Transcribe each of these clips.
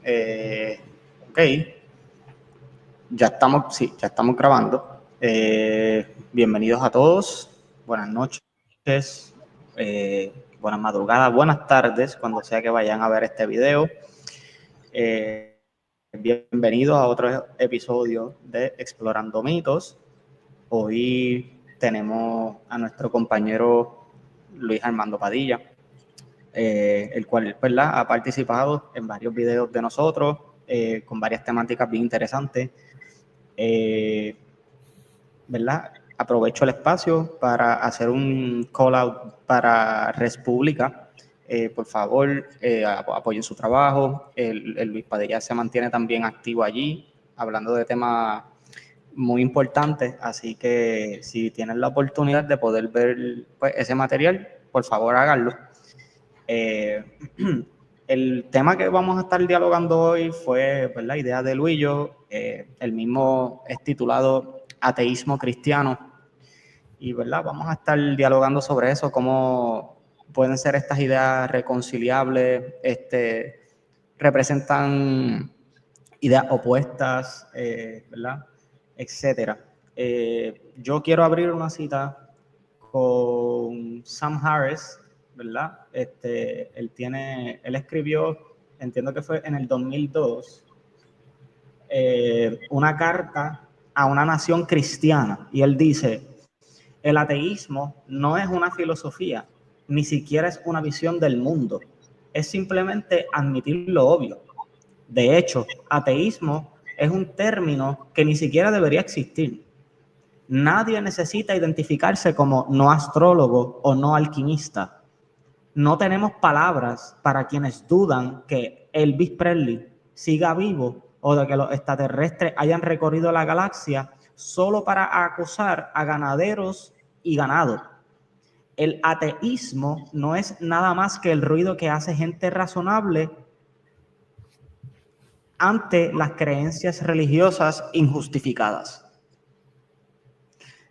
Ok, ya estamos grabando. Bienvenidos a todos, buenas noches, buenas madrugadas, buenas tardes, cuando sea que vayan a ver este video. Bienvenidos a otro episodio de Explorando Mitos. Hoy tenemos a nuestro compañero Luis Armando Padilla, el cual, ¿verdad?, ha participado en varios videos de nosotros, con varias temáticas bien interesantes. ¿Verdad? Aprovecho el espacio para hacer un call out para Res Pública. Por favor, apoyen su trabajo. El Luis Padilla se mantiene también activo allí, hablando de temas muy importantes, así que si tienen la oportunidad de poder ver, pues, ese material, por favor háganlo. El tema que vamos a estar dialogando hoy fue, pues, la idea de Luillo. El mismo es titulado Ateísmo Cristiano, y, ¿verdad?, vamos a estar dialogando sobre eso, cómo pueden ser estas ideas reconciliables, representan ideas opuestas, ¿verdad?, etcétera. Yo quiero abrir una cita con Sam Harris, ¿verdad? Él escribió, entiendo que fue en el 2002, una carta a una nación cristiana, y él dice: el ateísmo no es una filosofía, ni siquiera es una visión del mundo, es simplemente admitir lo obvio. De hecho, ateísmo es un término que ni siquiera debería existir. Nadie necesita identificarse como no astrólogo o no alquimista. No tenemos palabras para quienes dudan que Elvis Presley siga vivo o de que los extraterrestres hayan recorrido la galaxia solo para acusar a ganaderos y ganado. El ateísmo no es nada más que el ruido que hace gente razonable ante las creencias religiosas injustificadas.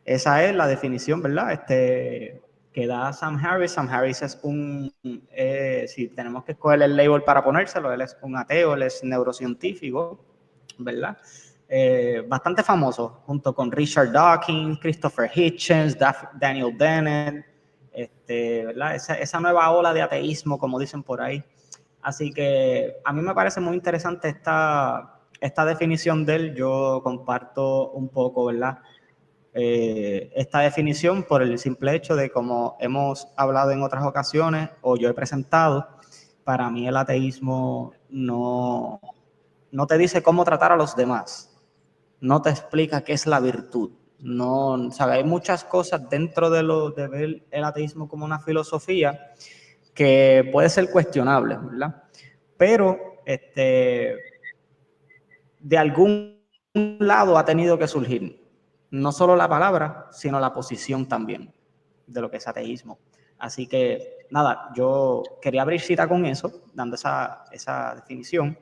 Esa es la definición, ¿verdad?, que da Sam Harris. Sam Harris es si tenemos que escoger el label para ponérselo, él es un ateo, él es neurocientífico, ¿verdad? Bastante famoso, junto con Richard Dawkins, Christopher Hitchens, Daniel Dennett, ¿verdad? Esa nueva ola de ateísmo, como dicen por ahí. Así que a mí me parece muy interesante esta definición de él. Yo comparto un poco, ¿verdad?, esta definición por el simple hecho de, como hemos hablado en otras ocasiones o yo he presentado, para mí el ateísmo no te dice cómo tratar a los demás, no te explica qué es la virtud. No, ¿sabe? Hay muchas cosas dentro de ver el ateísmo como una filosofía que puede ser cuestionable, ¿verdad? Pero de algún lado ha tenido que surgir no solo la palabra, sino la posición también de lo que es ateísmo. Así que, nada, yo quería abrir cita con eso, dando esa definición,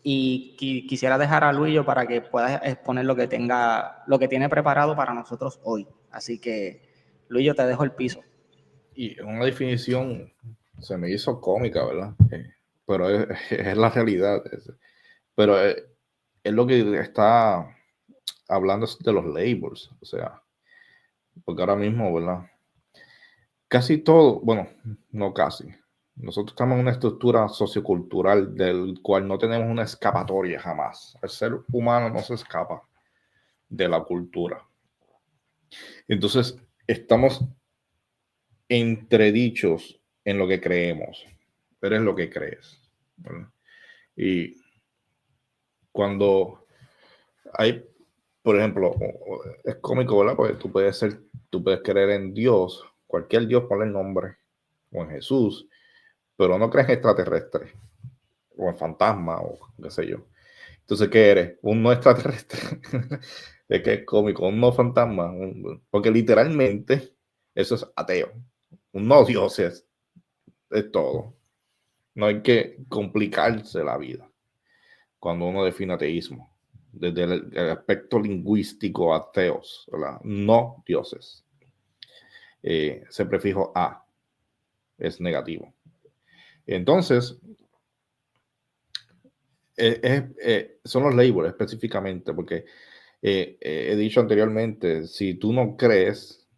y quisiera dejar a Luillo para que pueda exponer lo que tiene preparado para nosotros hoy. Así que, Luillo, te dejo el piso. Y una definición se me hizo cómica, ¿verdad? Pero es la realidad. Pero es lo que está hablando de los labels, o sea, porque ahora mismo, ¿verdad? Casi todo, bueno, no casi. Nosotros estamos en una estructura sociocultural del cual no tenemos una escapatoria jamás. El ser humano no se escapa de la cultura. Entonces, estamos entredichos en lo que creemos. Eres lo que crees, ¿verdad? Y cuando hay, por ejemplo, es cómico, ¿verdad? Porque tú puedes creer en Dios, cualquier Dios, ponle el nombre, o en Jesús, pero no crees en extraterrestres, o en fantasmas, o qué sé yo. Entonces, ¿qué eres? Un no extraterrestre. Es que es cómico, un no fantasma, porque literalmente eso es ateo. Un no Dios es todo. No hay que complicarse la vida cuando uno define ateísmo. Desde el aspecto lingüístico, ateos, ¿verdad? No dioses. Ese prefijo a es negativo. Entonces, son los labels específicamente, porque he dicho anteriormente, si tú no crees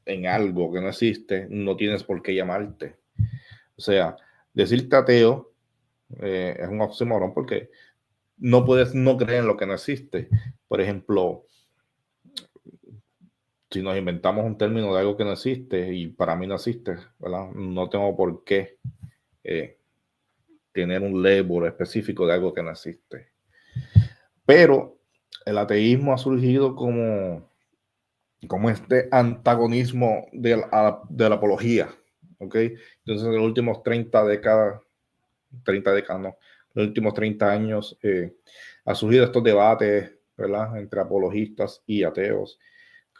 en algo que no existe, no tienes por qué llamarte. O sea, decirte ateo es un oxímoron porque no puedes no creer en lo que no existe. Por ejemplo, si nos inventamos un término de algo que no existe y para mí no existe, ¿verdad? No tengo por qué tener un label específico de algo que no existe. Pero el ateísmo ha surgido como este antagonismo de la apología, ¿ok? Entonces, en los últimos 30 décadas no, en los últimos 30 años ha surgido estos debates, ¿verdad? Entre apologistas y ateos,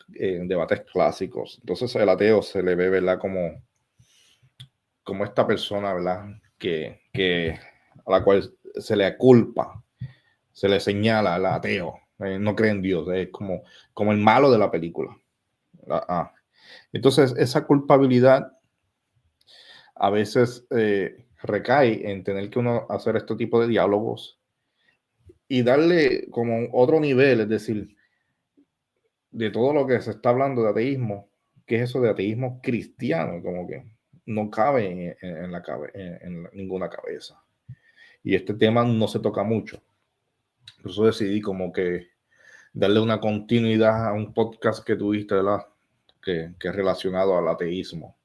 debates clásicos. Entonces, el ateo se le ve, ¿verdad? Como esta persona, ¿verdad? Que a la cual se le culpa, se le señala al ateo, no cree en Dios, es como el malo de la película. Entonces, esa culpabilidad a veces recae en tener que uno hacer este tipo de diálogos y darle como otro nivel, es decir, de todo lo que se está hablando de ateísmo, ¿qué es eso de ateísmo cristiano? Como que no cabe en ninguna cabeza. Y este tema no se toca mucho. Por eso decidí como que darle una continuidad a un podcast que tuviste, ¿verdad? Que es relacionado al ateísmo.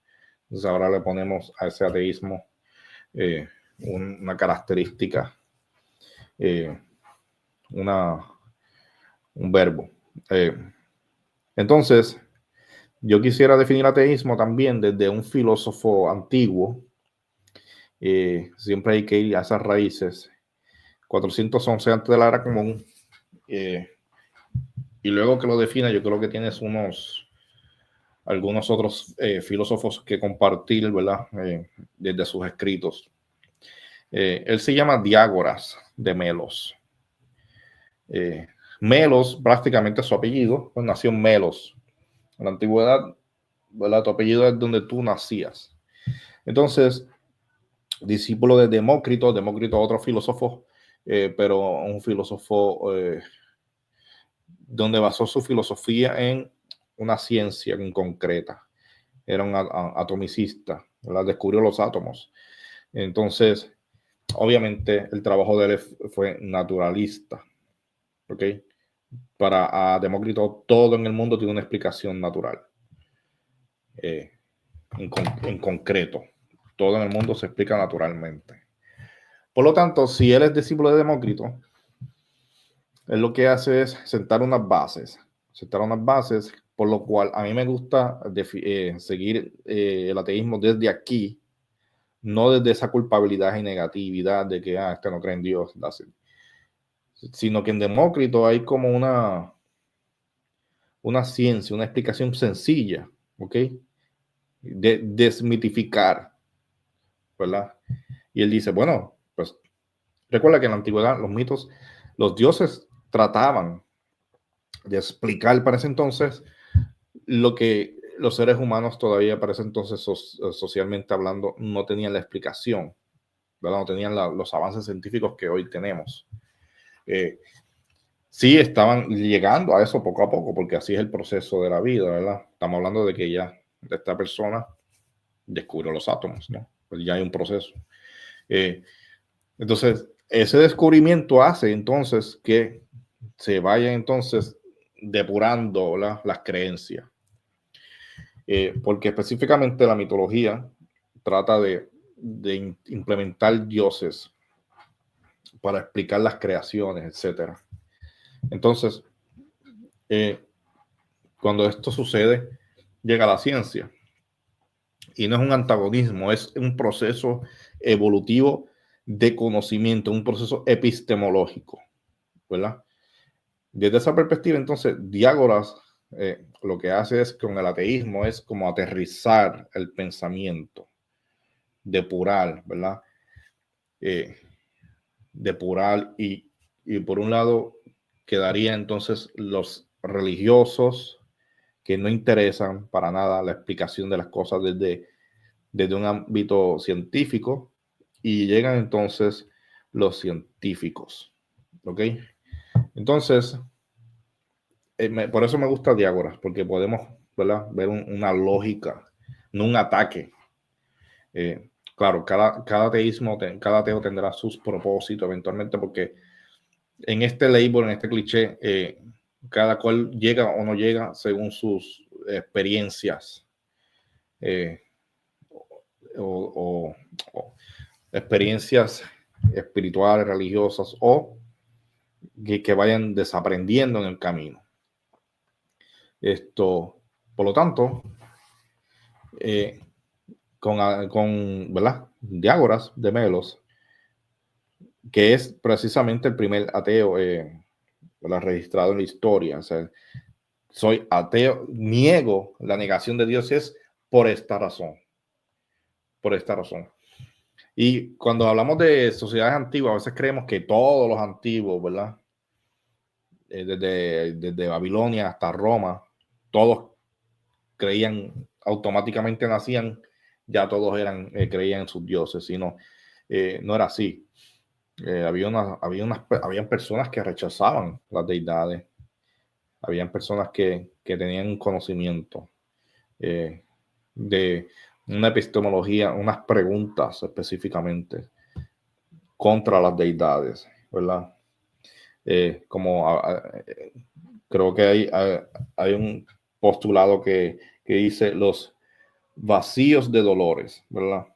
Entonces ahora le ponemos a ese ateísmo una característica, un verbo. Entonces, yo quisiera definir ateísmo también desde un filósofo antiguo. Siempre hay que ir a esas raíces. 411 antes de la era común. Y luego que lo defina, yo creo que tienes algunos otros filósofos que compartir, ¿verdad? Desde sus escritos. Él se llama Diágoras de Melos. Melos, prácticamente su apellido, pues nació en Melos. En la antigüedad, ¿verdad? Tu apellido es donde tú nacías. Entonces, discípulo de Demócrito, otro filósofo, pero un filósofo donde basó su filosofía en una ciencia en concreta. Era un atomicista, ¿verdad? Descubrió los átomos. Entonces, obviamente, el trabajo de él fue naturalista. ¿Ok? Para Demócrito, todo en el mundo tiene una explicación natural. En concreto, todo en el mundo se explica naturalmente. Por lo tanto, si él es discípulo de Demócrito, él lo que hace es sentar unas bases, por lo cual a mí me gusta seguir el ateísmo desde aquí, no desde esa culpabilidad y negatividad de que este no cree en Dios, sino que en Demócrito hay como una ciencia, una explicación sencilla, ¿ok? De desmitificar, ¿verdad? Y él dice, bueno, pues recuerda que en la antigüedad los mitos, los dioses trataban de explicar para ese entonces lo que los seres humanos todavía para ese entonces socialmente hablando no tenían la explicación, ¿verdad? No tenían los avances científicos que hoy tenemos. Sí estaban llegando a eso poco a poco, porque así es el proceso de la vida, ¿verdad? Estamos hablando de que ya esta persona descubrió los átomos, ¿no? Pues ya hay un proceso. Entonces, ese descubrimiento hace entonces que se vayan entonces depurando, ¿verdad? Las creencias. Porque específicamente la mitología trata de implementar dioses para explicar las creaciones, etc. Entonces, cuando esto sucede, llega la ciencia. Y no es un antagonismo, es un proceso evolutivo de conocimiento, un proceso epistemológico, ¿verdad? Desde esa perspectiva, entonces, Diágoras lo que hace es con el ateísmo es como aterrizar el pensamiento, depurar, ¿verdad? Depurar y por un lado quedaría entonces los religiosos que no interesan para nada la explicación de las cosas desde un ámbito científico y llegan entonces los científicos. ¿Ok? Entonces, por eso me gusta Diágoras, porque podemos, ¿verdad?, ver una lógica, no un ataque. Claro, cada ateo tendrá sus propósitos eventualmente, porque en este label, en este cliché, cada cual llega o no llega según sus experiencias o experiencias espirituales, religiosas o que vayan desaprendiendo en el camino. Por lo tanto, con ¿verdad?, Diágoras de Melos, que es precisamente el primer ateo registrado en la historia. O sea, soy ateo, niego la negación de Dios, es por esta razón. Por esta razón. Y cuando hablamos de sociedades antiguas, a veces creemos que todos los antiguos, ¿verdad? Desde Babilonia hasta Roma, todos creían, automáticamente nacían, ya todos creían en sus dioses, sino no era así. Habían personas que rechazaban las deidades, habían personas que tenían un conocimiento de una epistemología, unas preguntas específicamente contra las deidades, ¿verdad? Creo que hay un postulado que dice los vacíos de dolores, ¿verdad?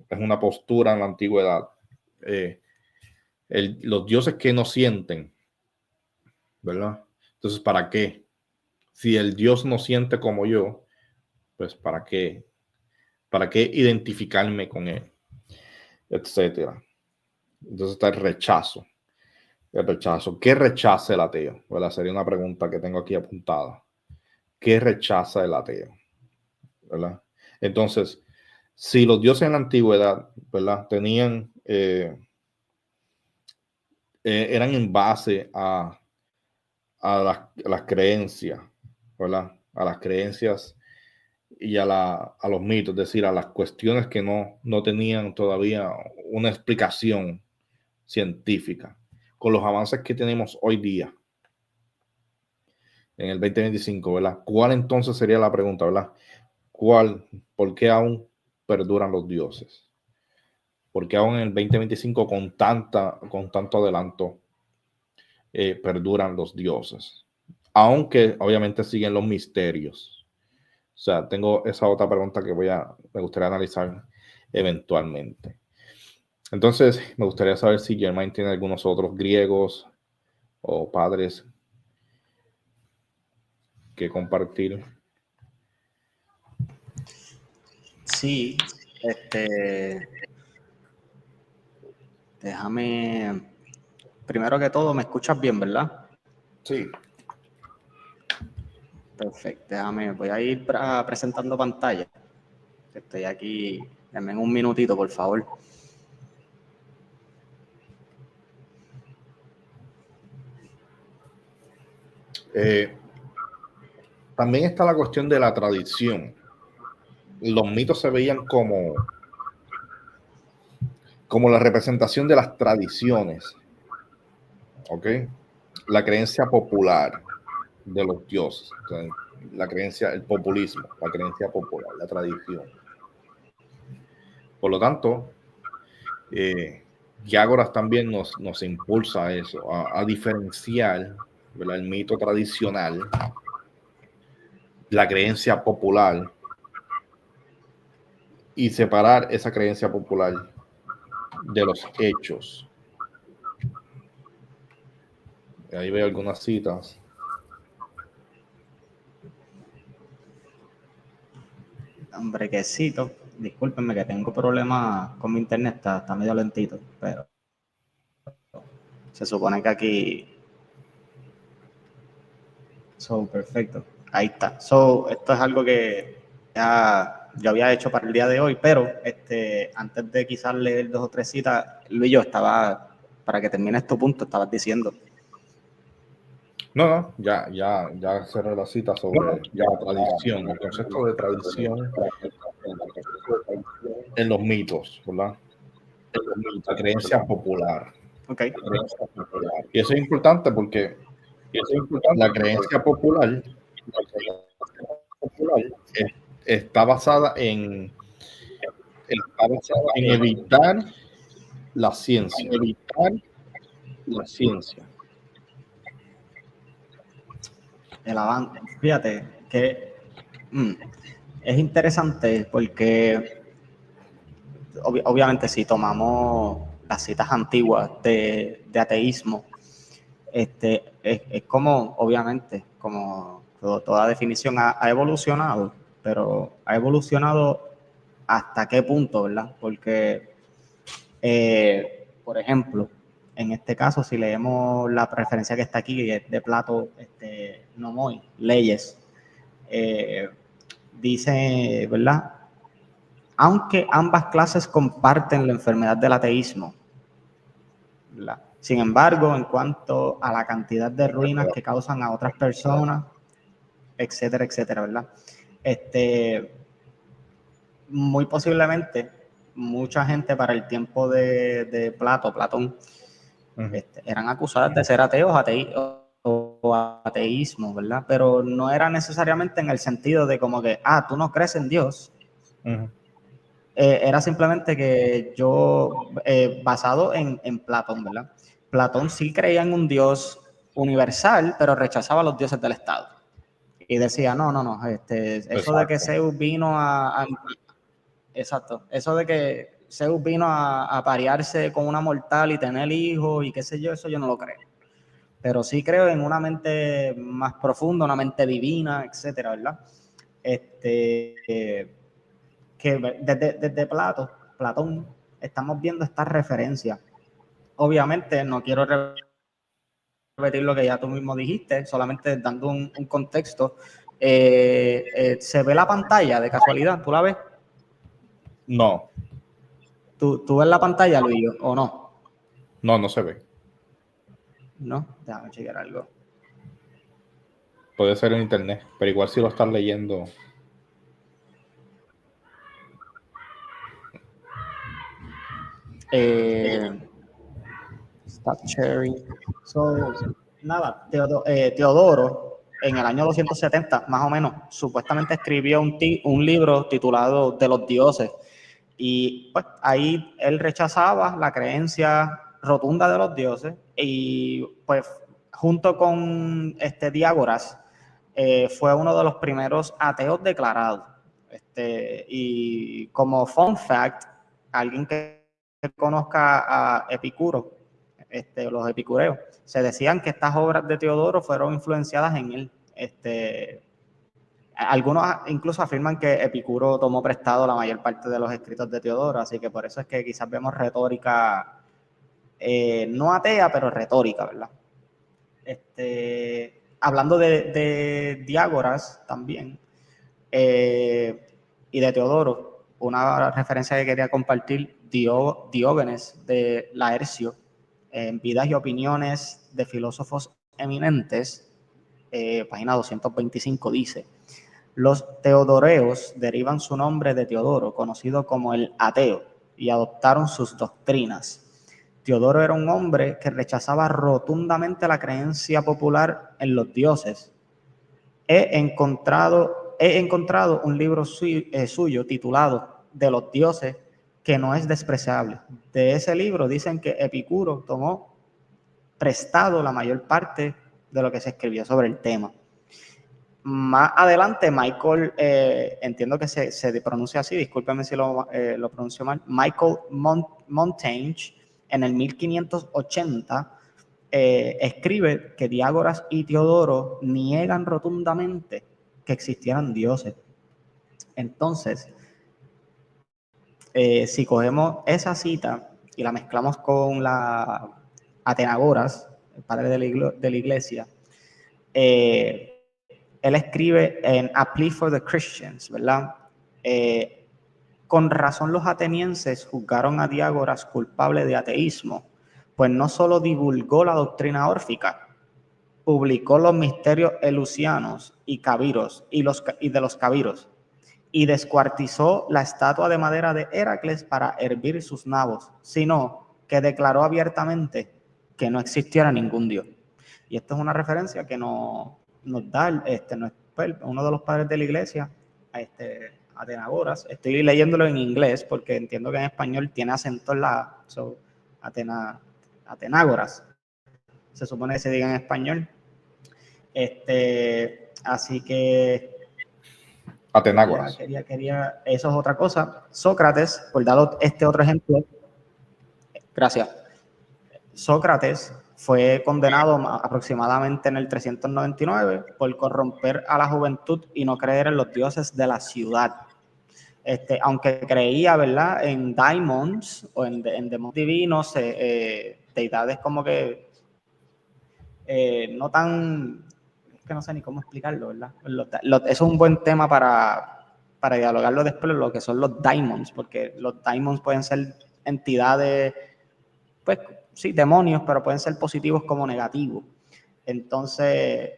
Es una postura en la antigüedad. Los dioses que no sienten, ¿verdad? Entonces, ¿para qué? Si el Dios no siente como yo, pues ¿para qué? ¿Para qué identificarme con él? Etcétera. Entonces está el rechazo. El rechazo. ¿Qué rechaza el ateo? ¿Verdad? Sería una pregunta que tengo aquí apuntada. ¿Qué rechaza el ateo? ¿Verdad? Entonces, si los dioses en la antigüedad, ¿verdad?, tenían, eran en base a las creencias, ¿verdad? A las creencias y a los mitos, es decir, a las cuestiones que no tenían todavía una explicación científica. Con los avances que tenemos hoy día, en el 2025, ¿verdad? ¿Cuál entonces sería la pregunta, ¿verdad? ¿Por qué aún perduran los dioses? ¿Por qué aún en el 2025 con tanto adelanto perduran los dioses? Aunque obviamente siguen los misterios. O sea, tengo esa otra pregunta que me gustaría analizar eventualmente. Entonces, me gustaría saber si Germain tiene algunos otros griegos o padres que compartir. Sí, déjame, primero que todo, ¿me escuchas bien, verdad? Sí. Perfecto, voy a ir presentando pantalla. Estoy aquí, denme un minutito, por favor. También está la cuestión de la tradición. Los mitos se veían como la representación de las tradiciones, ¿ok? La creencia popular de los dioses, la creencia, el populismo, la creencia popular, la tradición. Por lo tanto, Diágoras también nos impulsa a eso, a diferenciar, ¿verdad?, el mito tradicional, la creencia popular, y separar esa creencia popular de los hechos. Ahí veo algunas citas. Hombrequecito, discúlpenme que tengo problemas con mi internet, está medio lentito, pero se supone que aquí... Perfecto. Ahí está. Esto es algo que ya yo había hecho para el día de hoy, pero antes de quizás leer 2 o 3 citas, Luis, yo estaba, para que termine tu punto, estabas diciendo. No, ya cerré la cita sobre la tradición, el concepto de tradición en los mitos, ¿verdad? La creencia popular. Okay. Y eso es importante porque la creencia popular está basada en evitar la ciencia. Fíjate que es interesante porque obviamente si tomamos las citas antiguas de ateísmo, es como, obviamente, como toda definición ha evolucionado, pero ha evolucionado hasta qué punto, ¿verdad? Porque, por ejemplo, en este caso, si leemos la referencia que está aquí de Plato, Nomoi, Leyes, dice, ¿verdad? Aunque ambas clases comparten la enfermedad del ateísmo, ¿verdad? Sin embargo, en cuanto a la cantidad de ruinas que causan a otras personas, etcétera, etcétera, ¿verdad? Muy posiblemente, mucha gente para el tiempo de Platón, eran acusadas de ser ateos o ateísmo, ¿verdad? Pero no era necesariamente en el sentido de como que, tú no crees en Dios. Era simplemente que yo, basado en Platón, ¿verdad? Platón sí creía en un Dios universal, pero rechazaba a los dioses del Estado. Y decía, no, eso de que Zeus vino exacto, eso de que Zeus vino a parearse con una mortal y tener hijos y qué sé yo, eso yo no lo creo. Pero sí creo en una mente más profunda, una mente divina, etcétera, ¿verdad? Que desde Platón estamos viendo esta referencia. Obviamente no quiero repetir lo que ya tú mismo dijiste, solamente dando un contexto. ¿Se ve la pantalla de casualidad? ¿Tú la ves? No. ¿Tú ves la pantalla, Luis, o no? No se ve. No, déjame chequear algo. Puede ser en internet, pero igual si lo estás leyendo. Stop sharing. So, nada, Teodoro, en el año 270, más o menos, supuestamente escribió un libro titulado De los dioses. Y pues ahí él rechazaba la creencia rotunda de los dioses y pues junto con Diágoras fue uno de los primeros ateos declarados. Y como fun fact, alguien que conozca a Epicuro, los epicureos, se decían que estas obras de Teodoro fueron influenciadas en él. Algunos incluso afirman que Epicuro tomó prestado la mayor parte de los escritos de Teodoro, así que por eso es que quizás vemos retórica no atea, pero retórica, ¿verdad? Hablando de Diágoras también y de Teodoro, una referencia que quería compartir, Diógenes de Laercio, en Vidas y Opiniones de Filósofos Eminentes, página 225, dice: los teodoreos derivan su nombre de Teodoro, conocido como el ateo, y adoptaron sus doctrinas. Teodoro era un hombre que rechazaba rotundamente la creencia popular en los dioses. He encontrado un libro suyo titulado De los dioses, que no es despreciable. De ese libro dicen que Epicuro tomó prestado la mayor parte de lo que se escribió sobre el tema. Más adelante, Michael, entiendo que se pronuncia así, discúlpeme si lo pronuncio mal, Michael Montaigne, en el 1580, escribe que Diágoras y Teodoro niegan rotundamente que existieran dioses. Entonces, si cogemos esa cita y la mezclamos con la Atenagoras, el padre de la iglesia, él escribe en A Plea for the Christians, ¿verdad? Con razón los atenienses juzgaron a Diágoras culpable de ateísmo, pues no solo divulgó la doctrina órfica, publicó los misterios eleusianos y cabiros y de los cabiros, y descuartizó la estatua de madera de Heracles para hervir sus nabos, sino que declaró abiertamente que no existiera ningún Dios. Y esto es una referencia que nos da uno de los padres de la iglesia, Atenagoras. Estoy leyéndolo en inglés porque entiendo que en español tiene acento en la A. So, Atenágoras. Se supone que se diga en español. Así que Atenágoras. eso es otra cosa. Sócrates, por dar este otro ejemplo, gracias. Sócrates fue condenado aproximadamente en el 399 por corromper a la juventud y no creer en los dioses de la ciudad. Aunque creía, ¿verdad?, en daimons o en demonios divinos, deidades como que no tan, es que no sé ni cómo explicarlo, ¿verdad? Eso es un buen tema para dialogarlo después, lo que son los daimons, porque los daimons pueden ser entidades, pues sí, demonios, pero pueden ser positivos como negativos. Entonces,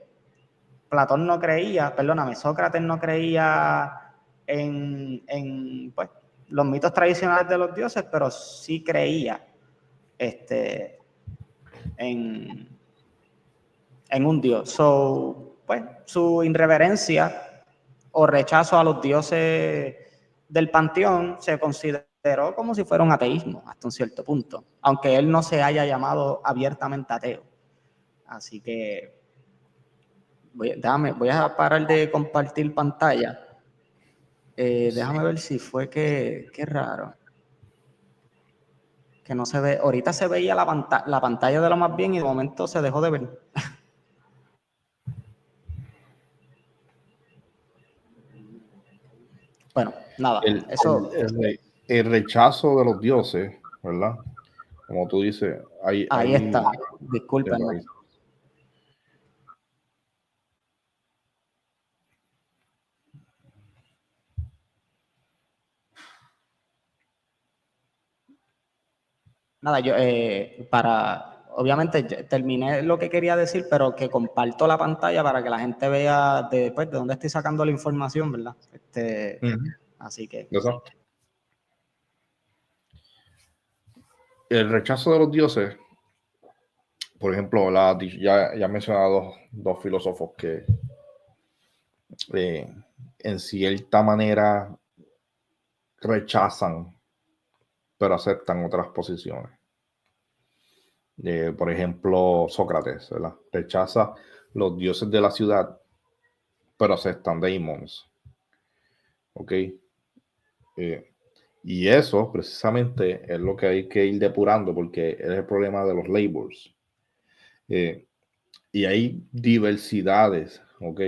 Sócrates no creía en pues, los mitos tradicionales de los dioses, pero sí creía en un dios. Pues, su irreverencia o rechazo a los dioses del panteón se consideró como si fuera un ateísmo hasta un cierto punto, aunque él no se haya llamado abiertamente ateo. Así que voy a parar de compartir pantalla. Déjame ver si fue qué raro. Que no se ve, ahorita se veía la pantalla de lo más bien y de momento se dejó de ver. Bueno, nada, eso. El rechazo de los dioses, ¿verdad? Como tú dices, Ahí está, discúlpenme. Nada, yo obviamente terminé lo que quería decir, pero que comparto la pantalla para que la gente vea de dónde estoy sacando la información, ¿verdad? Así que. Exacto. El rechazo de los dioses, por ejemplo, ya he mencionado dos filósofos que en cierta manera rechazan, pero aceptan otras posiciones. Por ejemplo, Sócrates, ¿verdad? Rechaza los dioses de la ciudad, pero aceptan demons. ¿Ok? Y eso precisamente es lo que hay que ir depurando, porque es el problema de los labels. Y hay diversidades, ¿ok?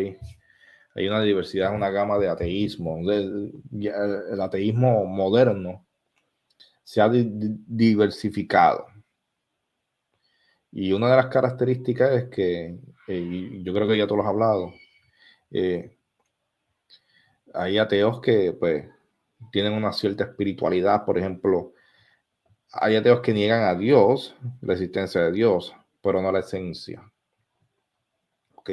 Hay una diversidad, una gama de ateísmo. El ateísmo moderno se ha diversificado. Y una de las características es que, yo creo que ya tú lo has hablado, hay ateos que pues tienen una cierta espiritualidad. Por ejemplo, hay ateos que niegan a Dios, la existencia de Dios, pero no la esencia. ¿Ok?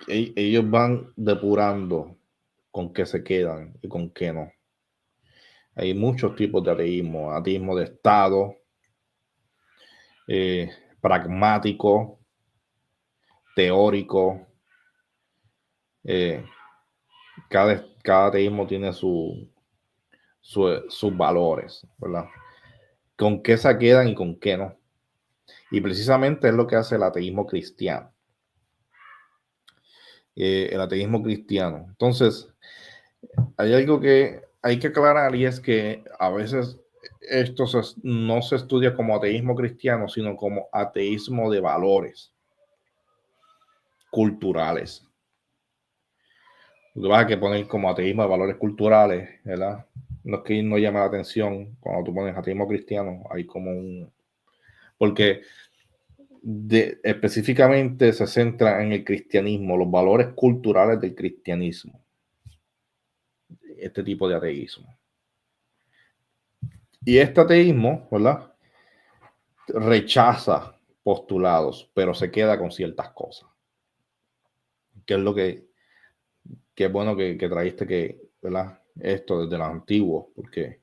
Ellos van depurando con qué se quedan y con qué no. Hay muchos tipos de ateísmo. Ateísmo de Estado, pragmático, teórico. Cada ateísmo tiene sus valores, ¿verdad? Con qué se quedan y con qué no. Y precisamente es lo que hace el ateísmo cristiano. El ateísmo cristiano. Entonces, hay algo que hay que aclarar, y es que a veces esto no se estudia como ateísmo cristiano, sino como ateísmo de valores culturales. Tú vas a que poner como ateísmo de valores culturales, ¿verdad? No es que no llame la atención cuando tú pones ateísmo cristiano, hay como un... Porque específicamente se centra en el cristianismo, los valores culturales del cristianismo, este tipo de ateísmo. Y este ateísmo, ¿verdad?, rechaza postulados, pero se queda con ciertas cosas. Que es lo que es bueno que trajiste, ¿verdad?, esto desde los antiguos, porque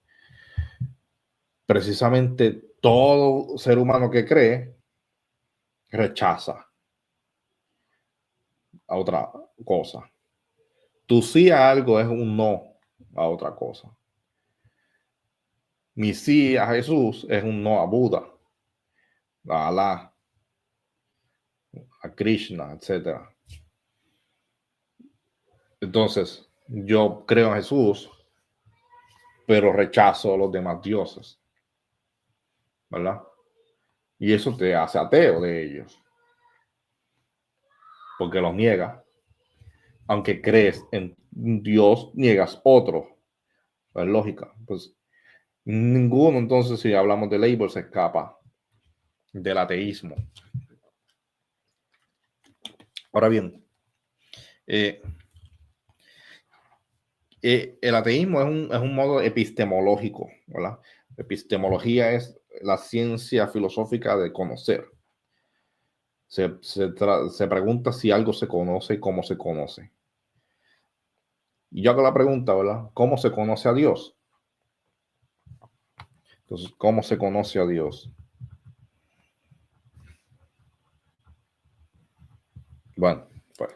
precisamente todo ser humano que cree rechaza a otra cosa. Tu sí a algo es un no a otra cosa. Mi sí a Jesús es un no a Buda, a Alá, a Krishna, etc. Entonces, yo creo en Jesús, pero rechazo a los demás dioses, ¿verdad? Y eso te hace ateo de ellos, porque los niegas. Aunque crees en Dios, niegas otro. Es lógica. Pues ninguno, entonces, si hablamos de label, se escapa del ateísmo. Ahora bien, el ateísmo es un modo epistemológico, ¿verdad? Epistemología es la ciencia filosófica de conocer. Se pregunta si algo se conoce y cómo se conoce. Y yo hago la pregunta, ¿verdad? ¿Cómo se conoce a Dios? Entonces, ¿cómo se conoce a Dios? Bueno, pues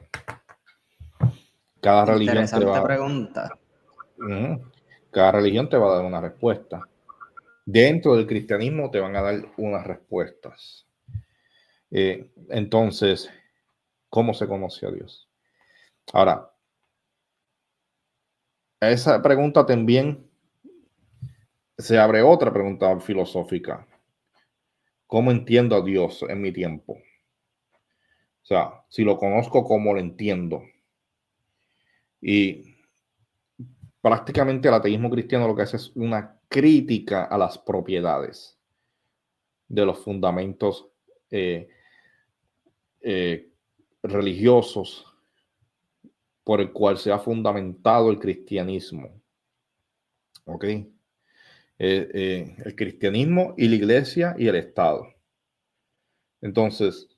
cada religión te Interesante va, pregunta. cada religión te va a dar una respuesta. Dentro del cristianismo te van a dar unas respuestas. Entonces, ¿cómo se conoce a Dios? Ahora, a esa pregunta también se abre otra pregunta filosófica. ¿Cómo entiendo a Dios en mi tiempo? O sea, si lo conozco, ¿cómo lo entiendo? Y prácticamente el ateísmo cristiano lo que hace es una crítica a las propiedades de los fundamentos religiosos por el cual se ha fundamentado el cristianismo. ¿Ok? El cristianismo y la iglesia y el Estado. Entonces,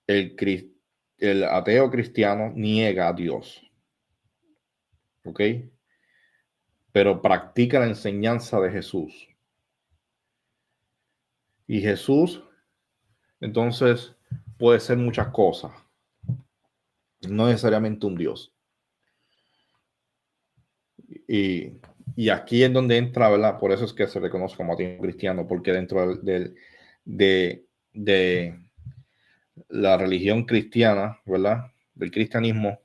el ateo cristiano niega a Dios. ¿Ok? Pero practica la enseñanza de Jesús. Y Jesús, entonces, puede ser muchas cosas. No necesariamente un Dios. Y aquí es donde entra, ¿verdad? Por eso es que se reconoce como ateísmo cristiano, porque dentro de la religión cristiana, ¿verdad? Del cristianismo,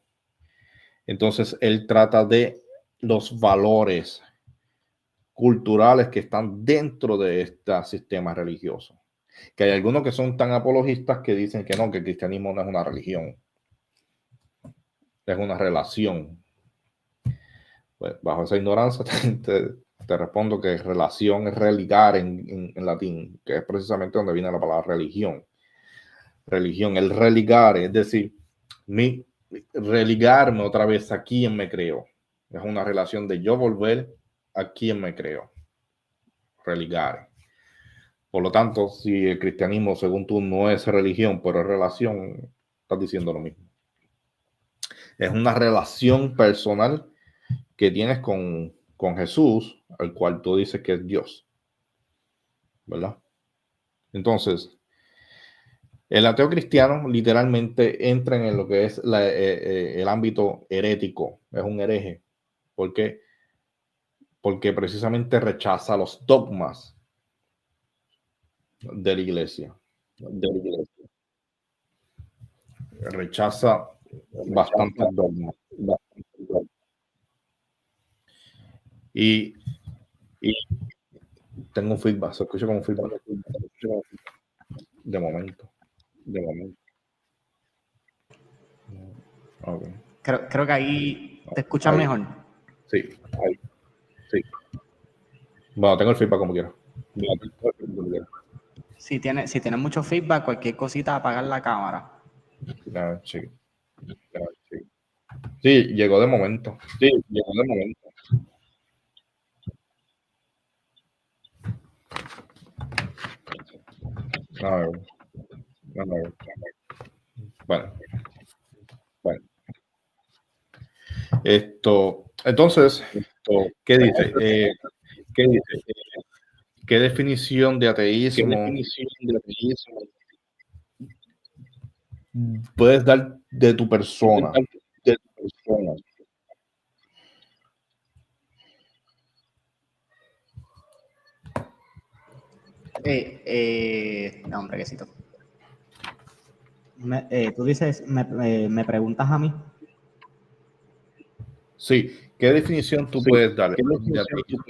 entonces él trata de los valores culturales que están dentro de este sistema religioso. Que hay algunos que son tan apologistas que dicen que no, que el cristianismo no es una religión, es una relación. Pues bajo esa ignorancia te respondo que relación es religar en latín, que es precisamente donde viene la palabra religión. Religión, el religar, es decir, religarme otra vez a quien me creó. Es una relación de yo volver a quien me creó. Religar. Por lo tanto, si el cristianismo, según tú, no es religión, pero es relación, estás diciendo lo mismo. Es una relación personal que tienes con Jesús, al cual tú dices que es Dios. ¿Verdad? Entonces, el ateo cristiano literalmente entra en lo que es el ámbito herético, es un hereje. ¿Por qué? Porque precisamente rechaza los dogmas de la iglesia. Rechaza bastantes dogmas. Y, y tengo un feedback, se escucha como un feedback de momento. Okay. Creo que ahí te escuchas Ahí, mejor. sí, ahí, sí. Bueno, tengo el feedback como quiera. Si tienes mucho feedback, cualquier cosita, apagar la cámara. Sí. Sí, llegó de momento. A ver, a ver. Bueno, entonces, ¿qué dice? ¿Qué definición de ateísmo puedes dar de tu persona? No, hombre, quesito. Tú dices, me preguntas a mí. Sí, ¿qué definición tú puedes dar de ateísmo?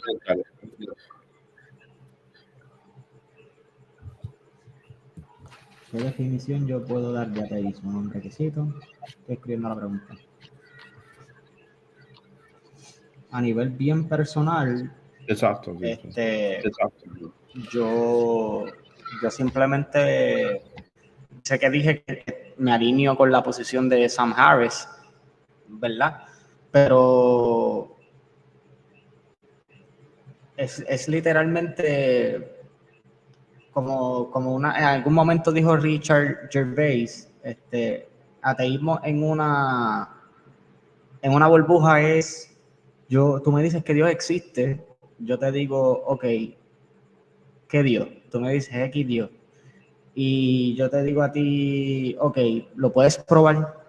¿Qué definición yo puedo dar de ateísmo? Un requisito. Estoy escribiendo la pregunta. A nivel bien personal, Exacto, sí, sí. yo simplemente sé que dije que me alineo con la posición de Sam Harris, ¿verdad? Pero es literalmente como en algún momento dijo Richard Gervais, ateísmo en una burbuja es, tú me dices que Dios existe, yo te digo, ok, ¿qué Dios? Tú me dices X Dios. Y yo te digo a ti, ok, ¿lo puedes probar?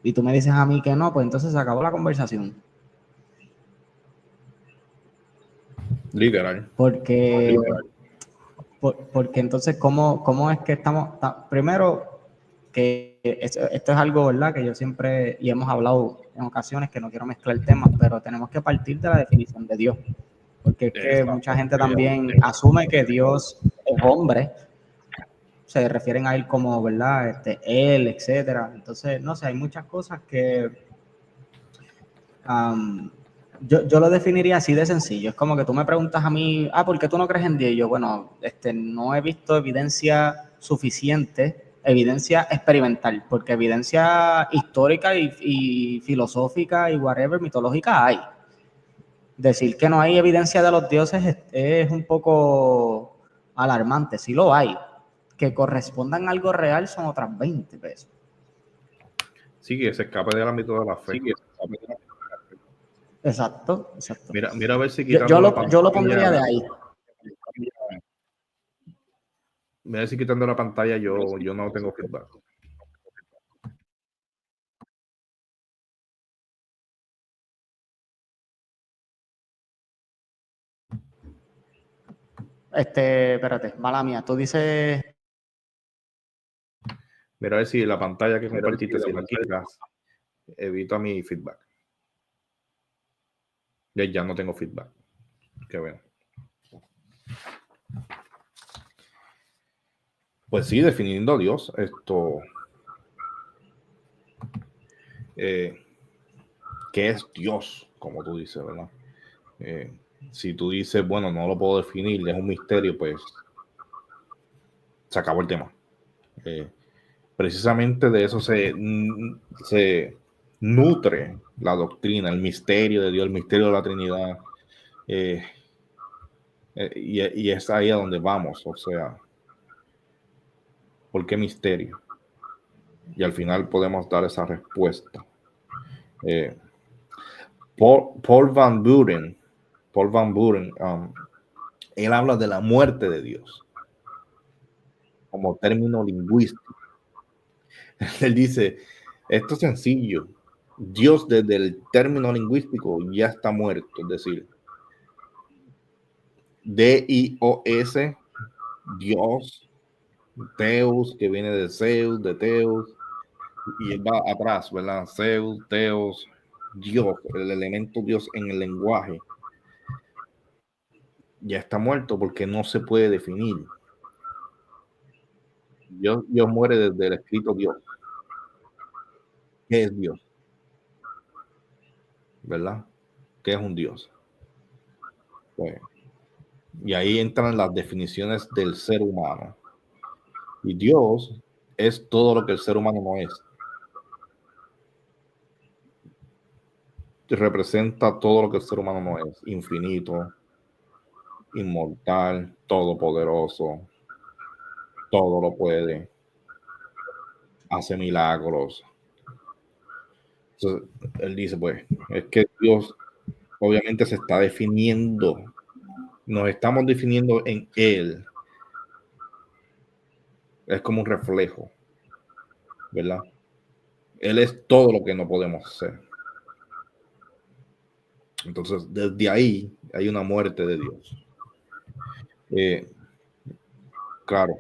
Y tú me dices a mí que no, pues entonces se acabó la conversación. Literal. Porque porque entonces, ¿cómo es que estamos? Primero, que esto es algo, ¿verdad? Que yo siempre, y hemos hablado en ocasiones, que no quiero mezclar temas, pero tenemos que partir de la definición de Dios. Porque es que mucha gente también asume que Dios es hombre, se refieren a él como, ¿verdad? Él, etcétera. Entonces, no sé, hay muchas cosas que yo lo definiría así de sencillo. Es como que tú me preguntas a mí, ¿por qué tú no crees en Dios? Y yo, bueno, no he visto evidencia suficiente, evidencia experimental, porque evidencia histórica y filosófica y whatever, mitológica hay. Decir que no hay evidencia de los dioses es un poco alarmante, sí lo hay. Que correspondan a algo real son otras 20 pesos. Sí, que se escape del ámbito de la fe. Exacto, exacto. Mira a ver si Yo, quitando yo, la lo, yo lo pantalla, pondría de ahí. mira a ver si quitando la pantalla yo no tengo feedback. Espérate, mala mía. Tú dices. Mira a ver si la pantalla que compartiste, si la quitas, evita mi feedback. Ya no tengo feedback. Qué bueno. Pues sí, definiendo a Dios, ¿qué es Dios? Como tú dices, ¿verdad? Si tú dices, bueno, no lo puedo definir, es un misterio, pues se acabó el tema. Precisamente de eso se nutre la doctrina, el misterio de Dios, el misterio de la Trinidad. Y es ahí a donde vamos, o sea, ¿por qué misterio? Y al final podemos dar esa respuesta. Paul Van Buren, él habla de la muerte de Dios como término lingüístico. Él dice, esto es sencillo, Dios desde el término lingüístico ya está muerto, es decir, D-I-O-S, Dios, Teus, que viene de Zeus, de Teus, y él va atrás, ¿verdad? Zeus, Teos, Dios, el elemento Dios en el lenguaje, ya está muerto porque no se puede definir. Dios muere desde el escrito Dios. ¿Qué es Dios? ¿Verdad? ¿Qué es un Dios? Pues, y ahí entran las definiciones del ser humano. Y Dios es todo lo que el ser humano no es. Representa todo lo que el ser humano no es. Infinito, inmortal, todopoderoso, todo lo puede, hace milagros. Entonces, él dice, pues, es que Dios obviamente se está definiendo nos estamos definiendo en Él, es como un reflejo, ¿verdad? Él es todo lo que no podemos ser. Entonces, desde ahí hay una muerte de Dios. Claro,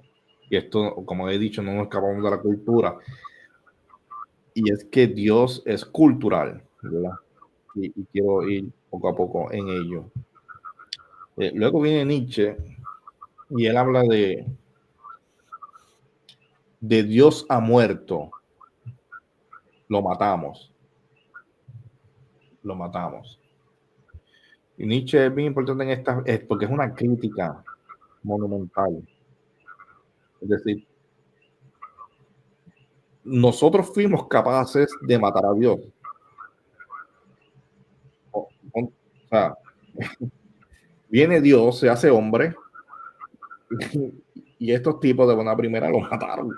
y esto, como he dicho, no nos escapamos de la cultura. Y es que Dios es cultural, ¿verdad? Y quiero ir poco a poco en ello. Luego viene Nietzsche y él habla de Dios ha muerto, lo matamos, lo matamos. Y Nietzsche es bien importante en esta, porque es una crítica monumental. Es decir, nosotros fuimos capaces de matar a Dios. O sea, viene Dios, se hace hombre, y estos tipos de buena primera lo mataron.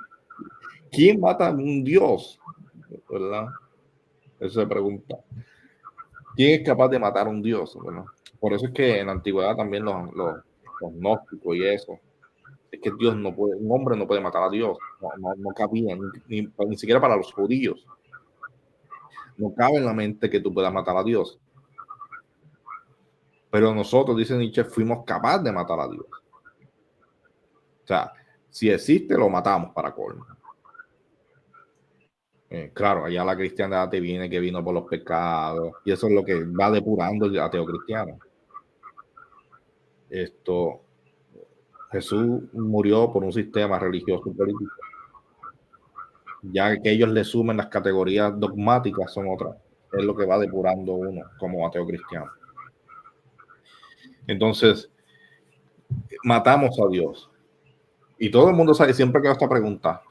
¿Quién mata a un Dios? ¿Verdad? Eso se pregunta. ¿Quién es capaz de matar a un Dios? ¿Verdad? Por eso es que en la antigüedad también los gnósticos y eso, es que Dios no puede, un hombre no puede matar a Dios, no cabía, ni siquiera para los judíos. No cabe en la mente que tú puedas matar a Dios. Pero nosotros, dice Nietzsche, fuimos capaces de matar a Dios. O sea, si existe, lo matamos para colmo. Claro, allá la cristiandad te viene que vino por los pecados, y eso es lo que va depurando el ateo cristiano. Jesús murió por un sistema religioso y político. Ya que ellos le sumen las categorías dogmáticas, son otras. Es lo que va depurando uno como ateo cristiano. Entonces, matamos a Dios. Y todo el mundo sabe, siempre que esta pregunta,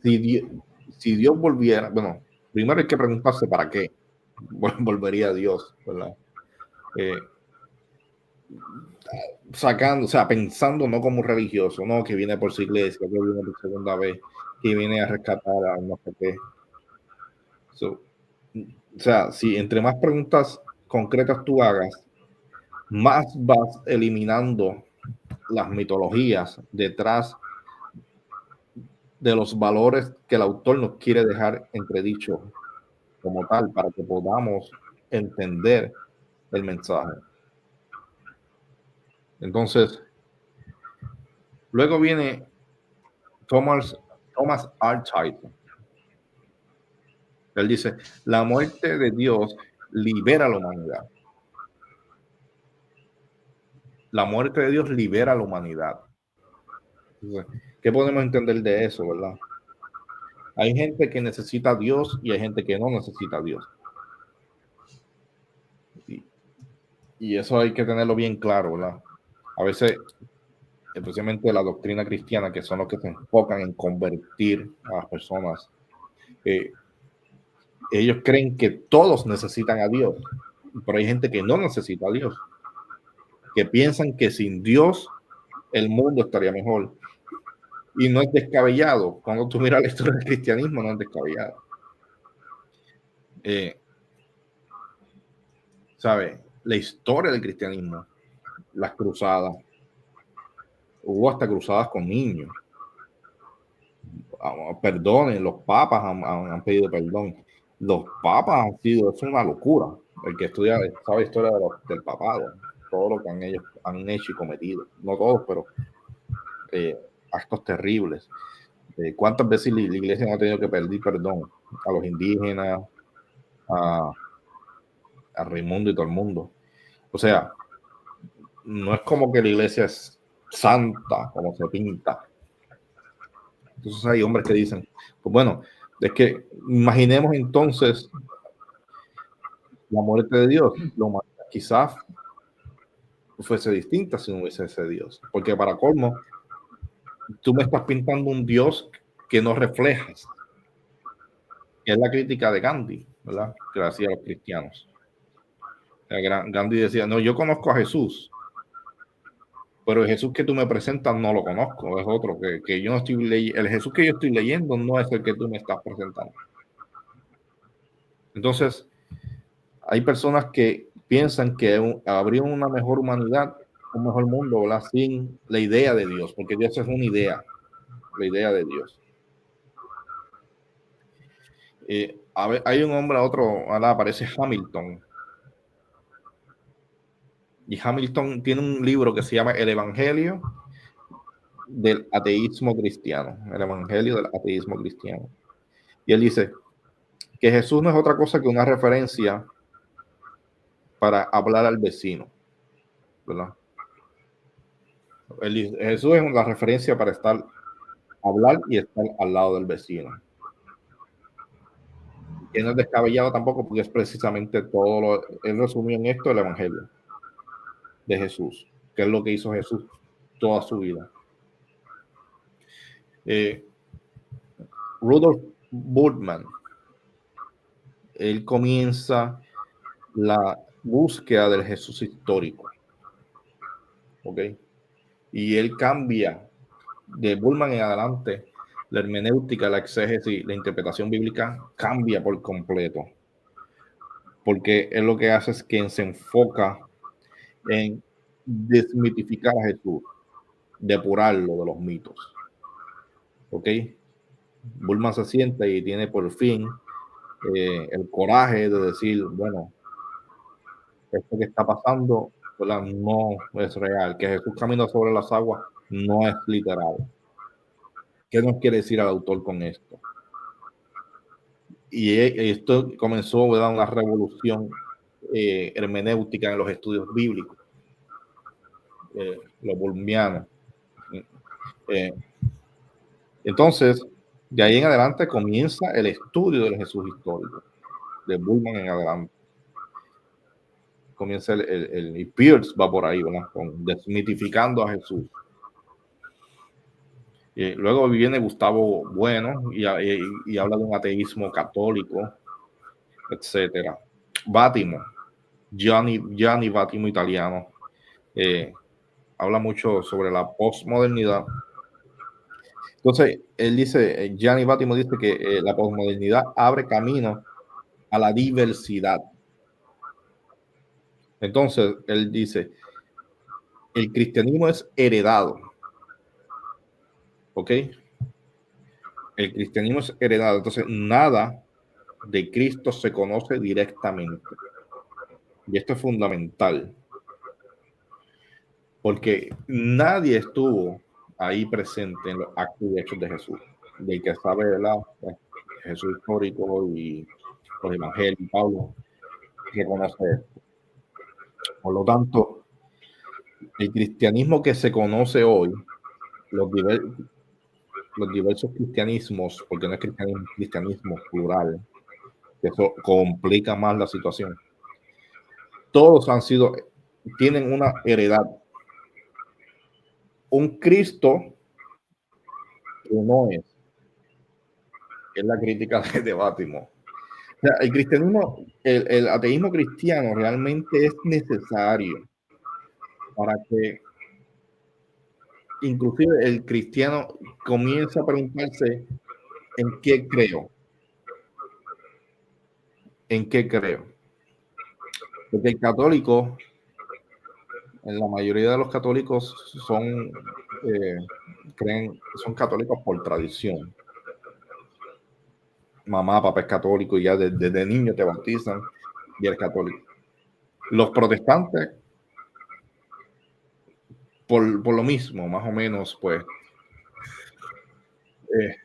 si Dios volviera, bueno, primero hay que preguntarse para qué volvería Dios, ¿verdad? Sacando, o sea, pensando no como un religioso, no que viene por su iglesia, que viene por segunda vez, que viene a rescatar a no sé qué. O sea, si entre más preguntas concretas tú hagas, más vas eliminando las mitologías detrás de los valores que el autor nos quiere dejar entredicho como tal, para que podamos entender el mensaje. Entonces, luego viene Thomas R. Tyson. Él dice, la muerte de Dios libera a la humanidad. La muerte de Dios libera a la humanidad. Entonces, ¿qué podemos entender de eso, verdad? Hay gente que necesita a Dios y hay gente que no necesita a Dios. Y eso hay que tenerlo bien claro, ¿verdad? A veces, especialmente la doctrina cristiana, que son los que se enfocan en convertir a las personas, ellos creen que todos necesitan a Dios, pero hay gente que no necesita a Dios, que piensan que sin Dios el mundo estaría mejor. Y no es descabellado. Cuando tú miras la historia del cristianismo, no es descabellado. ¿Sabes? La historia del cristianismo, las cruzadas, hubo hasta cruzadas con niños. Perdonen, los papas han pedido perdón. Los papas han sido, es una locura. El que estudia, sabe historia del papado, todo lo que ellos han hecho y cometido. No todos, pero actos terribles. ¿Cuántas veces la iglesia no ha tenido que pedir perdón a los indígenas, a Raimundo y todo el mundo? O sea, no es como que la iglesia es santa, como se pinta. Entonces hay hombres que dicen, pues bueno, es que imaginemos entonces la muerte de Dios. Quizás fuese distinta si no hubiese ese Dios. Porque para colmo, tú me estás pintando un Dios que no reflejas. Que es la crítica de Gandhi, ¿verdad? Que le hacía a los cristianos. Gandhi decía, no, yo conozco a Jesús, pero el Jesús que tú me presentas no lo conozco, es otro, que yo no estoy leyendo, el Jesús que yo estoy leyendo no es el que tú me estás presentando. Entonces, hay personas que piensan que habría una mejor humanidad un mejor mundo, ¿verdad? Sin la idea de Dios, porque Dios es una idea, la idea de Dios. A ver, hay un hombre, otro, ahora aparece Hamilton. Y Hamilton tiene un libro que se llama El Evangelio del Ateísmo Cristiano. El Evangelio del Ateísmo Cristiano. Y él dice que Jesús no es otra cosa que una referencia para hablar al vecino, ¿verdad? Él dice, Jesús es una referencia para hablar y estar al lado del vecino. Que no es descabellado tampoco, porque es precisamente él resumió en esto el Evangelio de Jesús, que es lo que hizo Jesús toda su vida. Rudolf Bultmann, él comienza la búsqueda del Jesús histórico, ¿ok? Y él cambia de Bultmann en adelante, la hermenéutica, la exégesis, la interpretación bíblica cambia por completo, porque él lo que hace es que se enfoca en desmitificar a Jesús, depurarlo de los mitos, ¿ok? Bultmann se sienta y tiene por fin el coraje de decir, bueno, esto que está pasando, ¿verdad? No es real, que Jesús camina sobre las aguas no es literal. ¿Qué nos quiere decir el autor con esto? Y esto comenzó, ¿verdad?, una revolución hermenéutica en los estudios bíblicos, los bultmannianos. Entonces, de ahí en adelante comienza el estudio del Jesús histórico, de Bultmann en adelante. Comienza y Peirce va por ahí, ¿verdad?, con desmitificando a Jesús. Luego viene Gustavo Bueno y habla de un ateísmo católico, etcétera. Vattimo, Gianni Vattimo, italiano, habla mucho sobre la posmodernidad. Entonces, él dice, Gianni Vattimo dice que la posmodernidad abre camino a la diversidad. Entonces, él dice, el cristianismo es heredado, ¿ok? El cristianismo es heredado, entonces nada de Cristo se conoce directamente. Y esto es fundamental, porque nadie estuvo ahí presente en los actos y hechos de Jesús. Del que sabe, ¿verdad?, Jesús histórico y los evangelios, Pablo reconoce esto. Por lo tanto, el cristianismo que se conoce hoy, los diversos cristianismos, porque no es cristianismo plural, que eso complica más la situación. Todos tienen una heredad. Un Cristo que no es la crítica de Vattimo. O sea, el cristianismo, el ateísmo cristiano realmente es necesario para que inclusive el cristiano comienza a preguntarse en qué creo. ¿En qué creo? Porque el católico, en la mayoría de los católicos son católicos por tradición. Mamá, papá es católico y ya desde niño te bautizan y eres católico. Los protestantes, por lo mismo, más o menos, pues,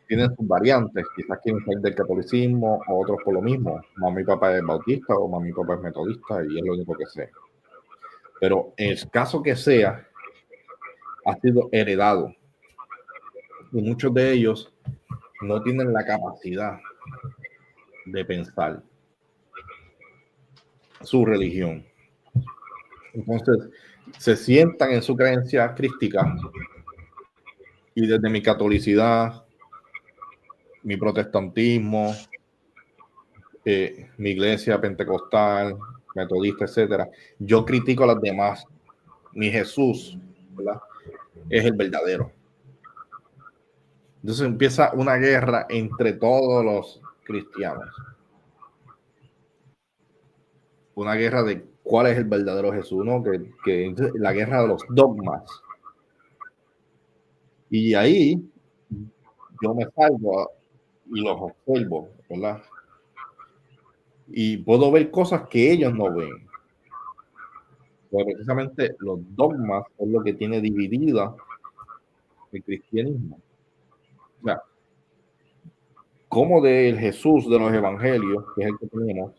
tienen sus variantes. Quizás quieren salir del catolicismo, o otros por lo mismo. Mamá y papá es bautista o mamá y papá es metodista y es lo único que sé. Pero en el caso que sea, ha sido heredado. Y muchos de ellos no tienen la capacidad de pensar su religión. Entonces, se sientan en su creencia crística y desde mi catolicidad, mi protestantismo, mi iglesia pentecostal, metodista, etcétera, yo critico a las demás. Mi Jesús, ¿verdad?, es el verdadero. Entonces empieza una guerra entre todos los cristianos. una guerra de cuál es el verdadero Jesús, ¿no? Que la guerra de los dogmas. Y ahí yo me salgo y los observo, ¿verdad? Y puedo ver cosas que ellos no ven. Pero precisamente los dogmas es lo que tiene dividida el cristianismo. O sea, como del Jesús de los evangelios, que es el que tenemos,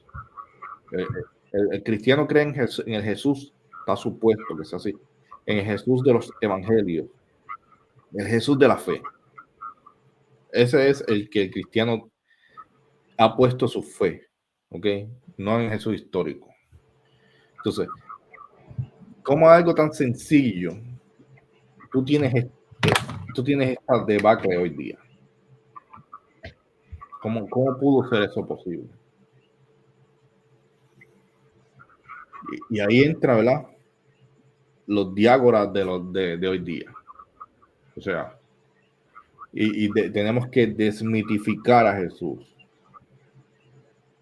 el cristiano cree en el Jesús, está supuesto que es así, en el Jesús de los evangelios, el Jesús de la fe. Ese es el que el cristiano ha puesto su fe, ¿ok? No en el Jesús histórico. Entonces, como algo tan sencillo, tú tienes esta debacle hoy día. ¿Cómo pudo ser eso posible? Y ahí entra, ¿verdad? Los diágoras de hoy día. O sea, tenemos que desmitificar a Jesús,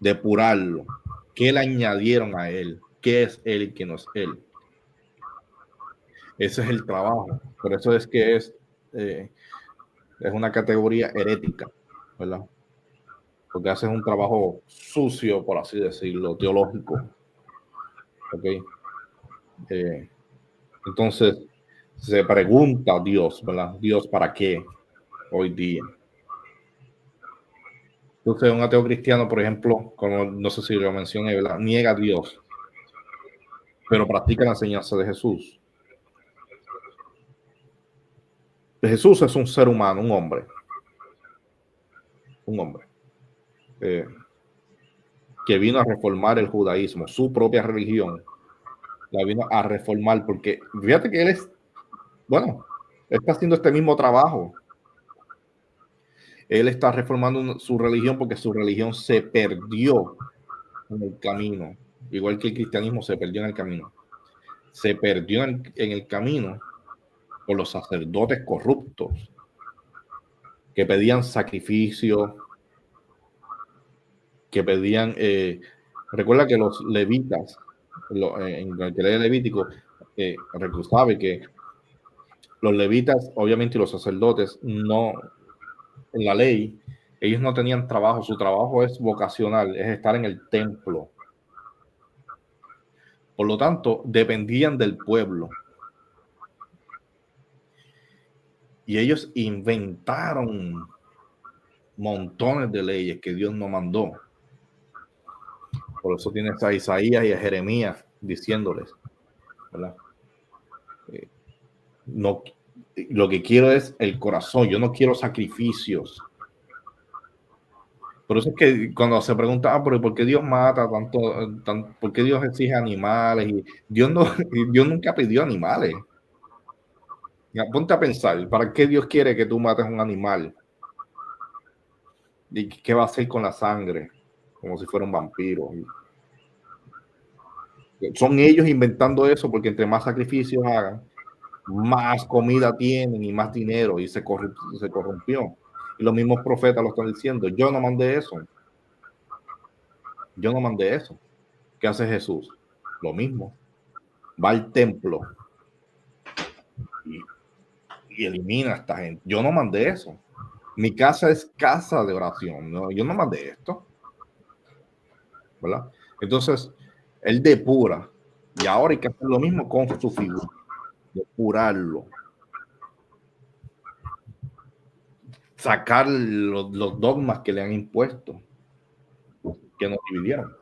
depurarlo. ¿Qué le añadieron a él? ¿Qué es él y qué no es él? Ese es el trabajo. Por eso es que es una categoría herética, ¿verdad? Porque haces un trabajo sucio, por así decirlo, teológico. ¿Ok? Entonces, se pregunta a Dios, ¿verdad? Dios, ¿para qué hoy día? Entonces, un ateo cristiano, por ejemplo, como no sé si lo mencioné, ¿verdad? Niega a Dios, pero practica la enseñanza de Jesús. Jesús es un ser humano, un hombre. Un hombre. Que vino a reformar el judaísmo, su propia religión. La vino a reformar porque, fíjate que él es, bueno, está haciendo este mismo trabajo. Él está reformando su religión porque su religión se perdió en el camino, igual que el cristianismo se perdió en el camino. Se perdió en el camino por los sacerdotes corruptos que pedían sacrificios, que pedían, recuerda que los levitas, en el que lee Levítico, sabe que los levitas, obviamente, y los sacerdotes, no, en la ley, ellos no tenían trabajo, su trabajo es vocacional, es estar en el templo. Por lo tanto, dependían del pueblo. Y ellos inventaron montones de leyes que Dios no mandó. Por eso tienes a Isaías y a Jeremías diciéndoles, ¿verdad? No, lo que quiero es el corazón, yo no quiero sacrificios. Por eso es que cuando se pregunta, pero ¿por qué Dios mata tanto, por qué Dios exige animales? Y Dios nunca pidió animales. Ya, ponte a pensar, ¿para qué Dios quiere que tú mates un animal? ¿Y qué va a hacer con la sangre? Como si fuera un vampiro. Son ellos inventando eso porque entre más sacrificios hagan, más comida tienen y más dinero, y se corrompió. Y los mismos profetas lo están diciendo. Yo no mandé eso. Yo no mandé eso. ¿Qué hace Jesús? Lo mismo. Va al templo y elimina a esta gente. Yo no mandé eso. Mi casa es casa de oración. ¿No? Yo no mandé esto. ¿Verdad? Entonces, él depura. Y ahora hay que hacer lo mismo con su figura. Depurarlo. Sacar los dogmas que le han impuesto, que nos dividieron.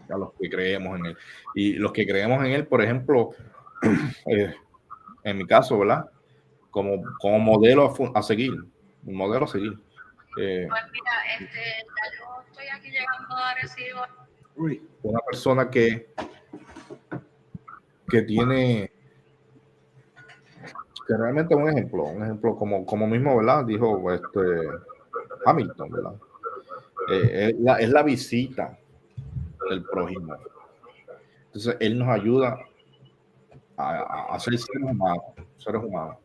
A los que creemos en él. Y los que creemos en él, por ejemplo, en mi caso, ¿verdad? Como modelo a seguir. Un modelo a seguir. Pues mira, ya yo estoy aquí llegando a Arecibo. Una persona que tiene, que realmente es un ejemplo como mismo, ¿verdad? Dijo Hamilton, ¿verdad? Es la visita del prójimo. Entonces, él nos ayuda a ser seres humanos.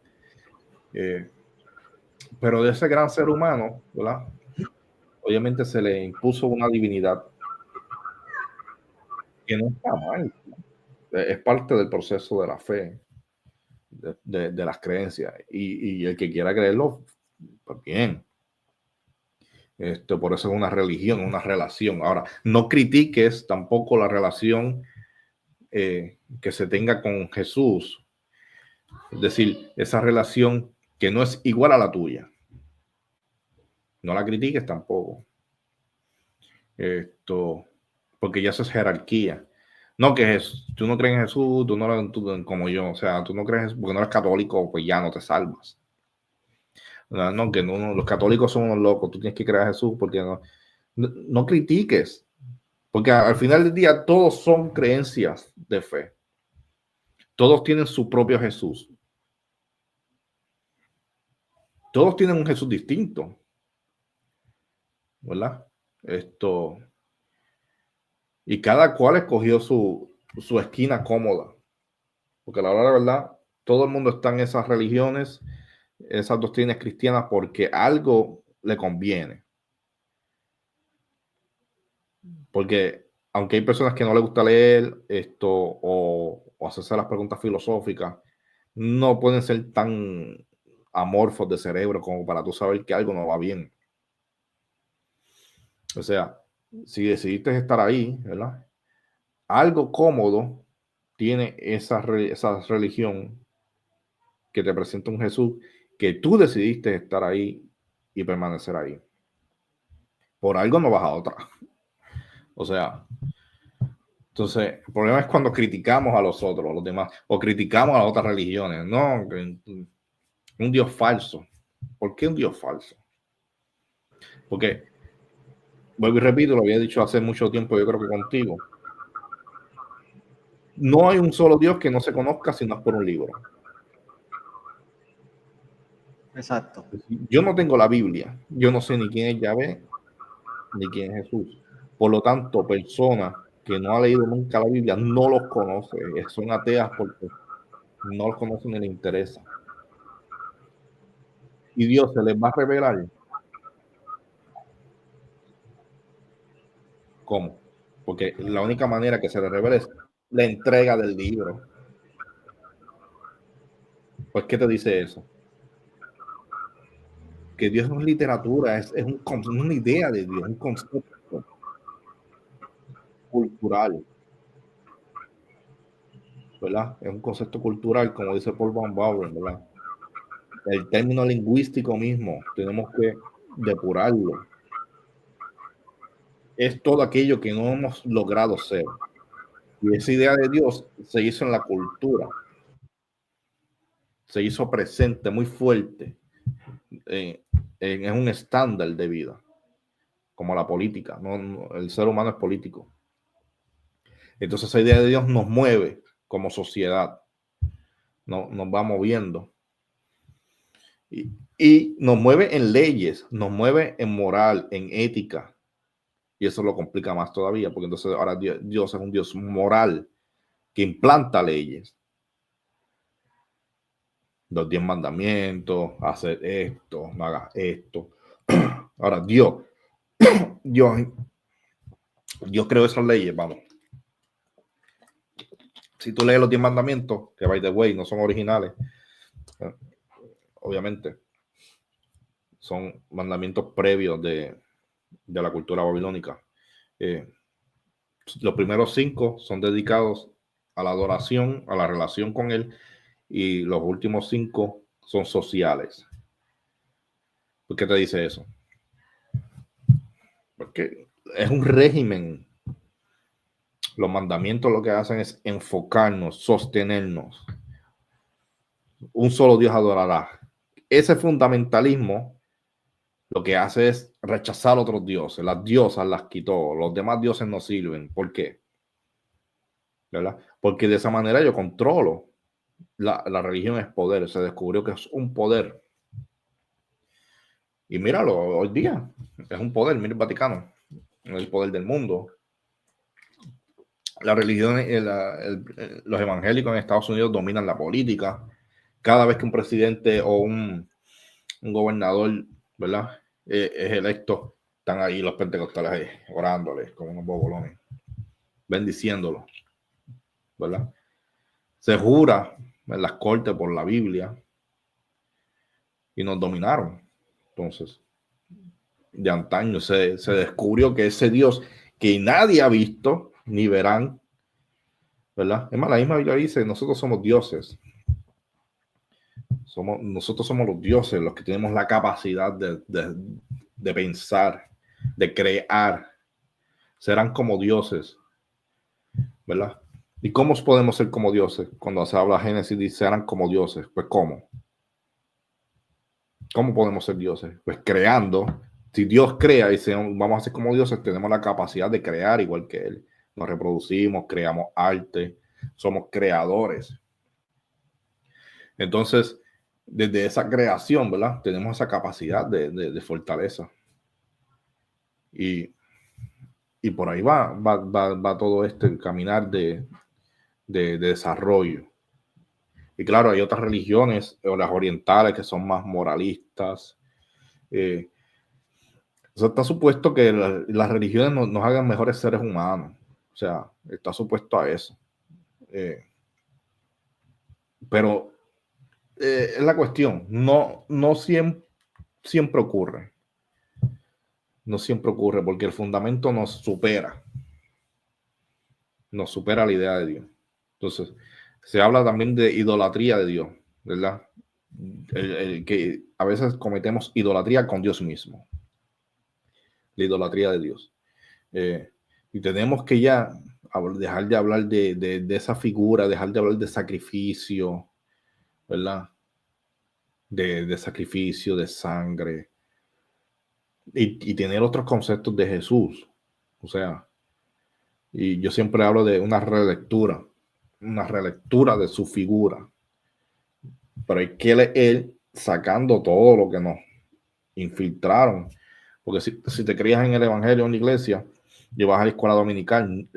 Pero de ese gran ser humano, ¿verdad? Obviamente se le impuso una divinidad. que no está mal. Es parte del proceso de la fe, de las creencias. Y el que quiera creerlo, pues bien. Por eso es una religión, una relación. Ahora, no critiques tampoco la relación que se tenga con Jesús. Es decir, esa relación que no es igual a la tuya. No la critiques tampoco. Porque ya eso es jerarquía. No, que tú no crees en Jesús, como yo, o sea, tú no crees, porque no eres católico, pues ya no te salvas. No, que no, los católicos son unos locos, tú tienes que creer a Jesús porque no critiques, porque al final del día todos son creencias de fe. Todos tienen su propio Jesús. Todos tienen un Jesús distinto, ¿verdad? Y cada cual escogió su esquina cómoda, porque a la hora de la verdad, todo el mundo está en esas religiones, esas doctrinas cristianas, porque algo le conviene. Porque aunque hay personas que no les gusta leer o hacerse las preguntas filosóficas, no pueden ser tan amorfos de cerebro como para tú saber que algo no va bien. O sea, si decidiste estar ahí, ¿verdad? Algo cómodo tiene esa religión que te presenta un Jesús que tú decidiste estar ahí y permanecer ahí. Por algo no vas a otra. O sea, entonces, el problema es cuando criticamos a los otros, a los demás, o criticamos a las otras religiones. No, un Dios falso. ¿Por qué un Dios falso? Porque, vuelvo y repito, lo había dicho hace mucho tiempo, yo creo que contigo. No hay un solo Dios que no se conozca si no es por un libro. Exacto. Yo no tengo la Biblia, yo no sé ni quién es Yahvé, ni quién es Jesús. Por lo tanto, personas que no han leído nunca la Biblia no los conoce, son ateas porque no los conocen ni les interesa. Y Dios se les va a revelar. ¿Cómo? Porque la única manera que se les revela es la entrega del libro. Pues, ¿qué te dice eso? Que Dios no es literatura, es una idea de Dios, un concepto cultural, ¿verdad? Es un concepto cultural, como dice Paul Van Bauer, ¿verdad? El término lingüístico mismo, tenemos que depurarlo. Es todo aquello que no hemos logrado ser. Y esa idea de Dios se hizo en la cultura, se hizo presente, muy fuerte. Es un estándar de vida, como la política. El ser humano es político. Entonces esa idea de Dios nos mueve como sociedad, nos va moviendo. Y nos mueve en leyes, nos mueve en moral, en ética. Y eso lo complica más todavía, porque entonces ahora Dios es un Dios moral que implanta leyes. Los 10 mandamientos, hacer esto, no hagas esto. Ahora, Dios creó esas leyes, vamos. Si tú lees los 10 mandamientos, que by the way, no son originales, obviamente, son mandamientos previos de la cultura babilónica. Los primeros 5 son dedicados a la adoración, a la relación con él, y los últimos 5 son sociales. ¿Por qué te dice eso? Porque es un régimen. Los mandamientos lo que hacen es enfocarnos, sostenernos. Un solo Dios adorará. Ese fundamentalismo lo que hace es rechazar otros dioses. Las diosas las quitó, los demás dioses no sirven. ¿Por qué? ¿Verdad? Porque de esa manera yo controlo. La religión es poder, se descubrió que es un poder. Y míralo, hoy día es un poder, mira el Vaticano, el poder del mundo. La religión, los evangélicos en Estados Unidos dominan la política. Cada vez que un presidente o un gobernador, ¿verdad? Es electo, están ahí los pentecostales ahí, orándoles como unos bobolones. bendiciéndolo, ¿verdad? Se jura en las cortes por la Biblia y nos dominaron. Entonces, de antaño se descubrió que ese Dios que nadie ha visto ni verán, ¿verdad? Es más, la misma Biblia dice, nosotros somos dioses. Nosotros somos los dioses, los que tenemos la capacidad de pensar, de crear. Serán como dioses, ¿verdad? ¿Y cómo podemos ser como dioses? Cuando se habla de Génesis, dice, serán como dioses. Pues, ¿cómo? ¿Cómo podemos ser dioses? Pues creando. Si Dios crea y dice, vamos a ser como dioses, tenemos la capacidad de crear igual que Él. Nos reproducimos, creamos arte, somos creadores. Entonces, desde esa creación, ¿verdad? Tenemos esa capacidad de fortaleza. Y por ahí va todo este caminar de desarrollo. Y claro, hay otras religiones, o las orientales, que son más moralistas. Eso está supuesto que las religiones nos hagan mejores seres humanos. O sea, está supuesto a eso. Pero es la cuestión. No siempre ocurre. No siempre ocurre porque el fundamento nos supera. Nos supera la idea de Dios. Entonces, se habla también de idolatría de Dios, ¿verdad? Que a veces cometemos idolatría con Dios mismo. La idolatría de Dios. Y tenemos que ya dejar de hablar de esa figura, dejar de hablar de sacrificio, ¿verdad? De sacrificio, de sangre. Y tener otros conceptos de Jesús. O sea, y yo siempre hablo de una relectura de su figura. Pero hay que leer sacando todo lo que nos infiltraron. Porque si te crías en el Evangelio en la iglesia y vas a la escuela dominical,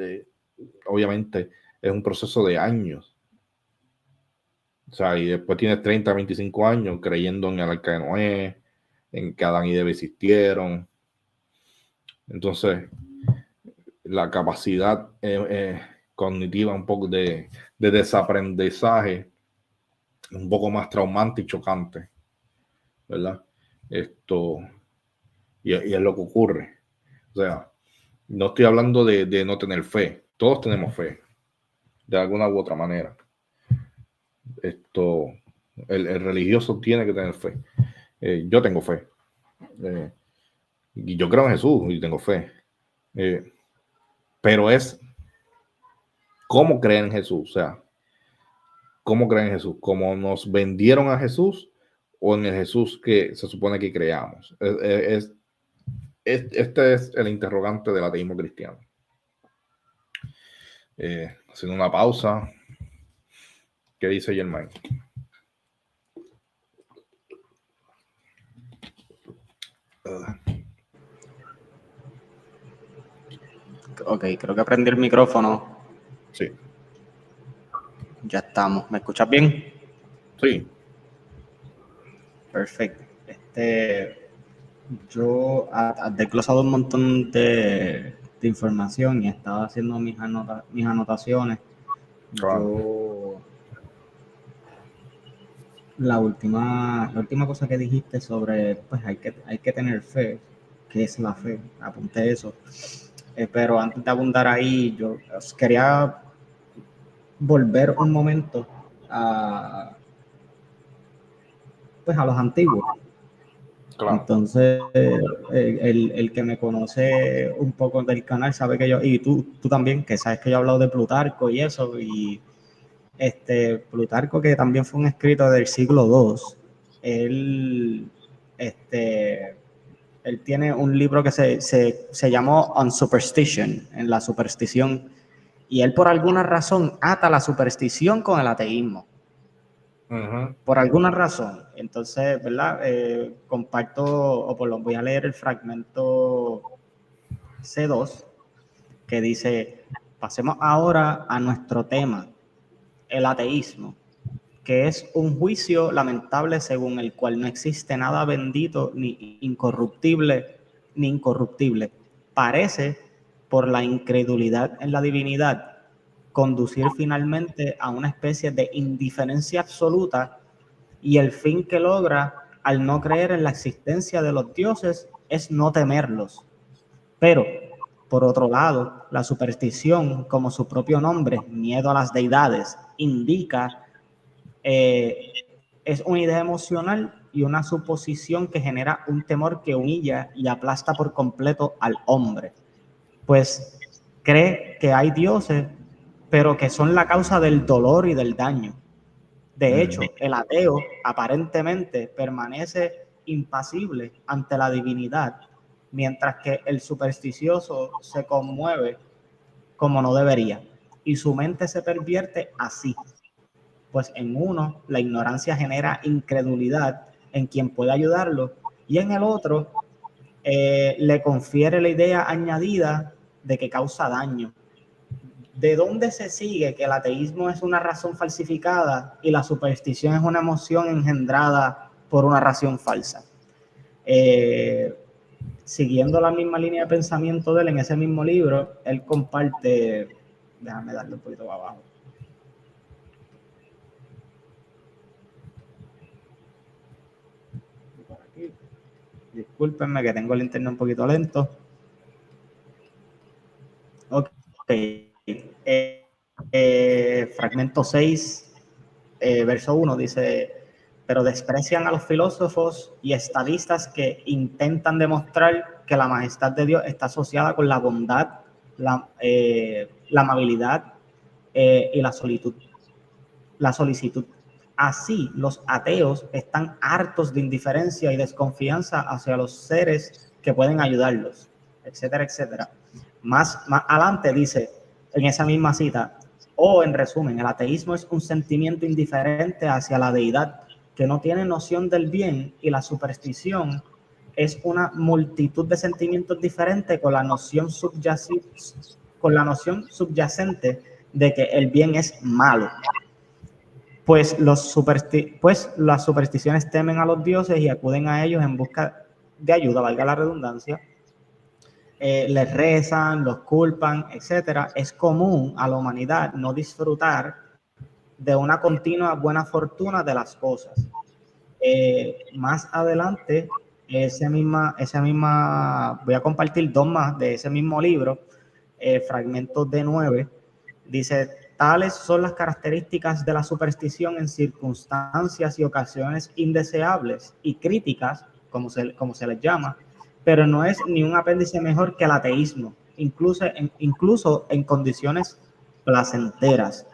obviamente es un proceso de años. O sea, y después tienes 30, 25 años creyendo en el arca de Noé, en que Adán y Eva existieron. Entonces, la capacidad cognitiva un poco de desaprendizaje un poco más traumante y chocante, ¿verdad? Y es lo que ocurre. O sea, no estoy hablando de no tener fe. Todos tenemos fe, de alguna u otra manera. El religioso tiene que tener fe. Yo tengo fe. Y yo creo en Jesús y tengo fe. Pero es cómo creer en Jesús. O sea, cómo creer en Jesús. ¿Cómo nos vendieron a Jesús o en el Jesús que se supone que creamos? Este es el interrogante del ateísmo cristiano. Haciendo una pausa. ¿Qué dice Germán? Ok, creo que prendí el micrófono. Sí. Ya estamos. ¿Me escuchas bien? Sí. Perfecto. Yo he desglosado un montón de información y estaba haciendo mis anotaciones. Claro. La última cosa que dijiste sobre, pues hay que tener fe, ¿qué es la fe? Apunté eso. Pero antes de abundar ahí, yo quería volver un momento pues a los antiguos. Claro. Entonces, el que me conoce un poco del canal sabe que yo, y tú también, que sabes que yo he hablado de Plutarco y eso, y Plutarco, que también fue un escritor del siglo II, él tiene un libro que se llamó On Superstition, en la superstición, y él por alguna razón ata la superstición con el ateísmo. Uh-huh. Por alguna razón. Entonces, ¿verdad? Comparto, o por lo voy a leer el fragmento C2, que dice, pasemos ahora a nuestro tema, el ateísmo, que es un juicio lamentable según el cual no existe nada bendito ni incorruptible. Parece por la incredulidad en la divinidad, conducir finalmente a una especie de indiferencia absoluta, y el fin que logra al no creer en la existencia de los dioses es no temerlos. Pero, por otro lado, la superstición, como su propio nombre, miedo a las deidades, indica, es una idea emocional y una suposición que genera un temor que humilla y aplasta por completo al hombre, pues cree que hay dioses, pero que son la causa del dolor y del daño. De hecho, el ateo aparentemente permanece impasible ante la divinidad, mientras que el supersticioso se conmueve como no debería, y su mente se pervierte así, pues en uno la ignorancia genera incredulidad en quien puede ayudarlo, y en el otro le confiere la idea añadida de que causa daño. ¿De dónde se sigue que el ateísmo es una razón falsificada y la superstición es una emoción engendrada por una razón falsa? Siguiendo la misma línea de pensamiento de él, en ese mismo libro, él comparte, déjame darle un poquito abajo. Por aquí. Discúlpenme que tengo el internet un poquito lento. Ok. Fragmento 6, verso 1 dice: pero desprecian a los filósofos y estadistas que intentan demostrar que la majestad de Dios está asociada con la bondad, la amabilidad y la solicitud. Así, los ateos están hartos de indiferencia y desconfianza hacia los seres que pueden ayudarlos, etcétera, etcétera. Más adelante dice, en esa misma cita, en resumen, el ateísmo es un sentimiento indiferente hacia la deidad que no tiene noción del bien, y la superstición es una multitud de sentimientos diferentes con la noción subyacente de que el bien es malo. Pues las supersticiones temen a los dioses y acuden a ellos en busca de ayuda, valga la redundancia. Les rezan, los culpan, etcétera. Es común a la humanidad no disfrutar de una continua buena fortuna de las cosas. Más adelante, voy a compartir 2 más de ese mismo libro, fragmentos de 9, dice: tales son las características de la superstición en circunstancias y ocasiones indeseables y críticas, como se les llama, pero no es ni un apéndice mejor que el ateísmo, incluso en condiciones placenteras.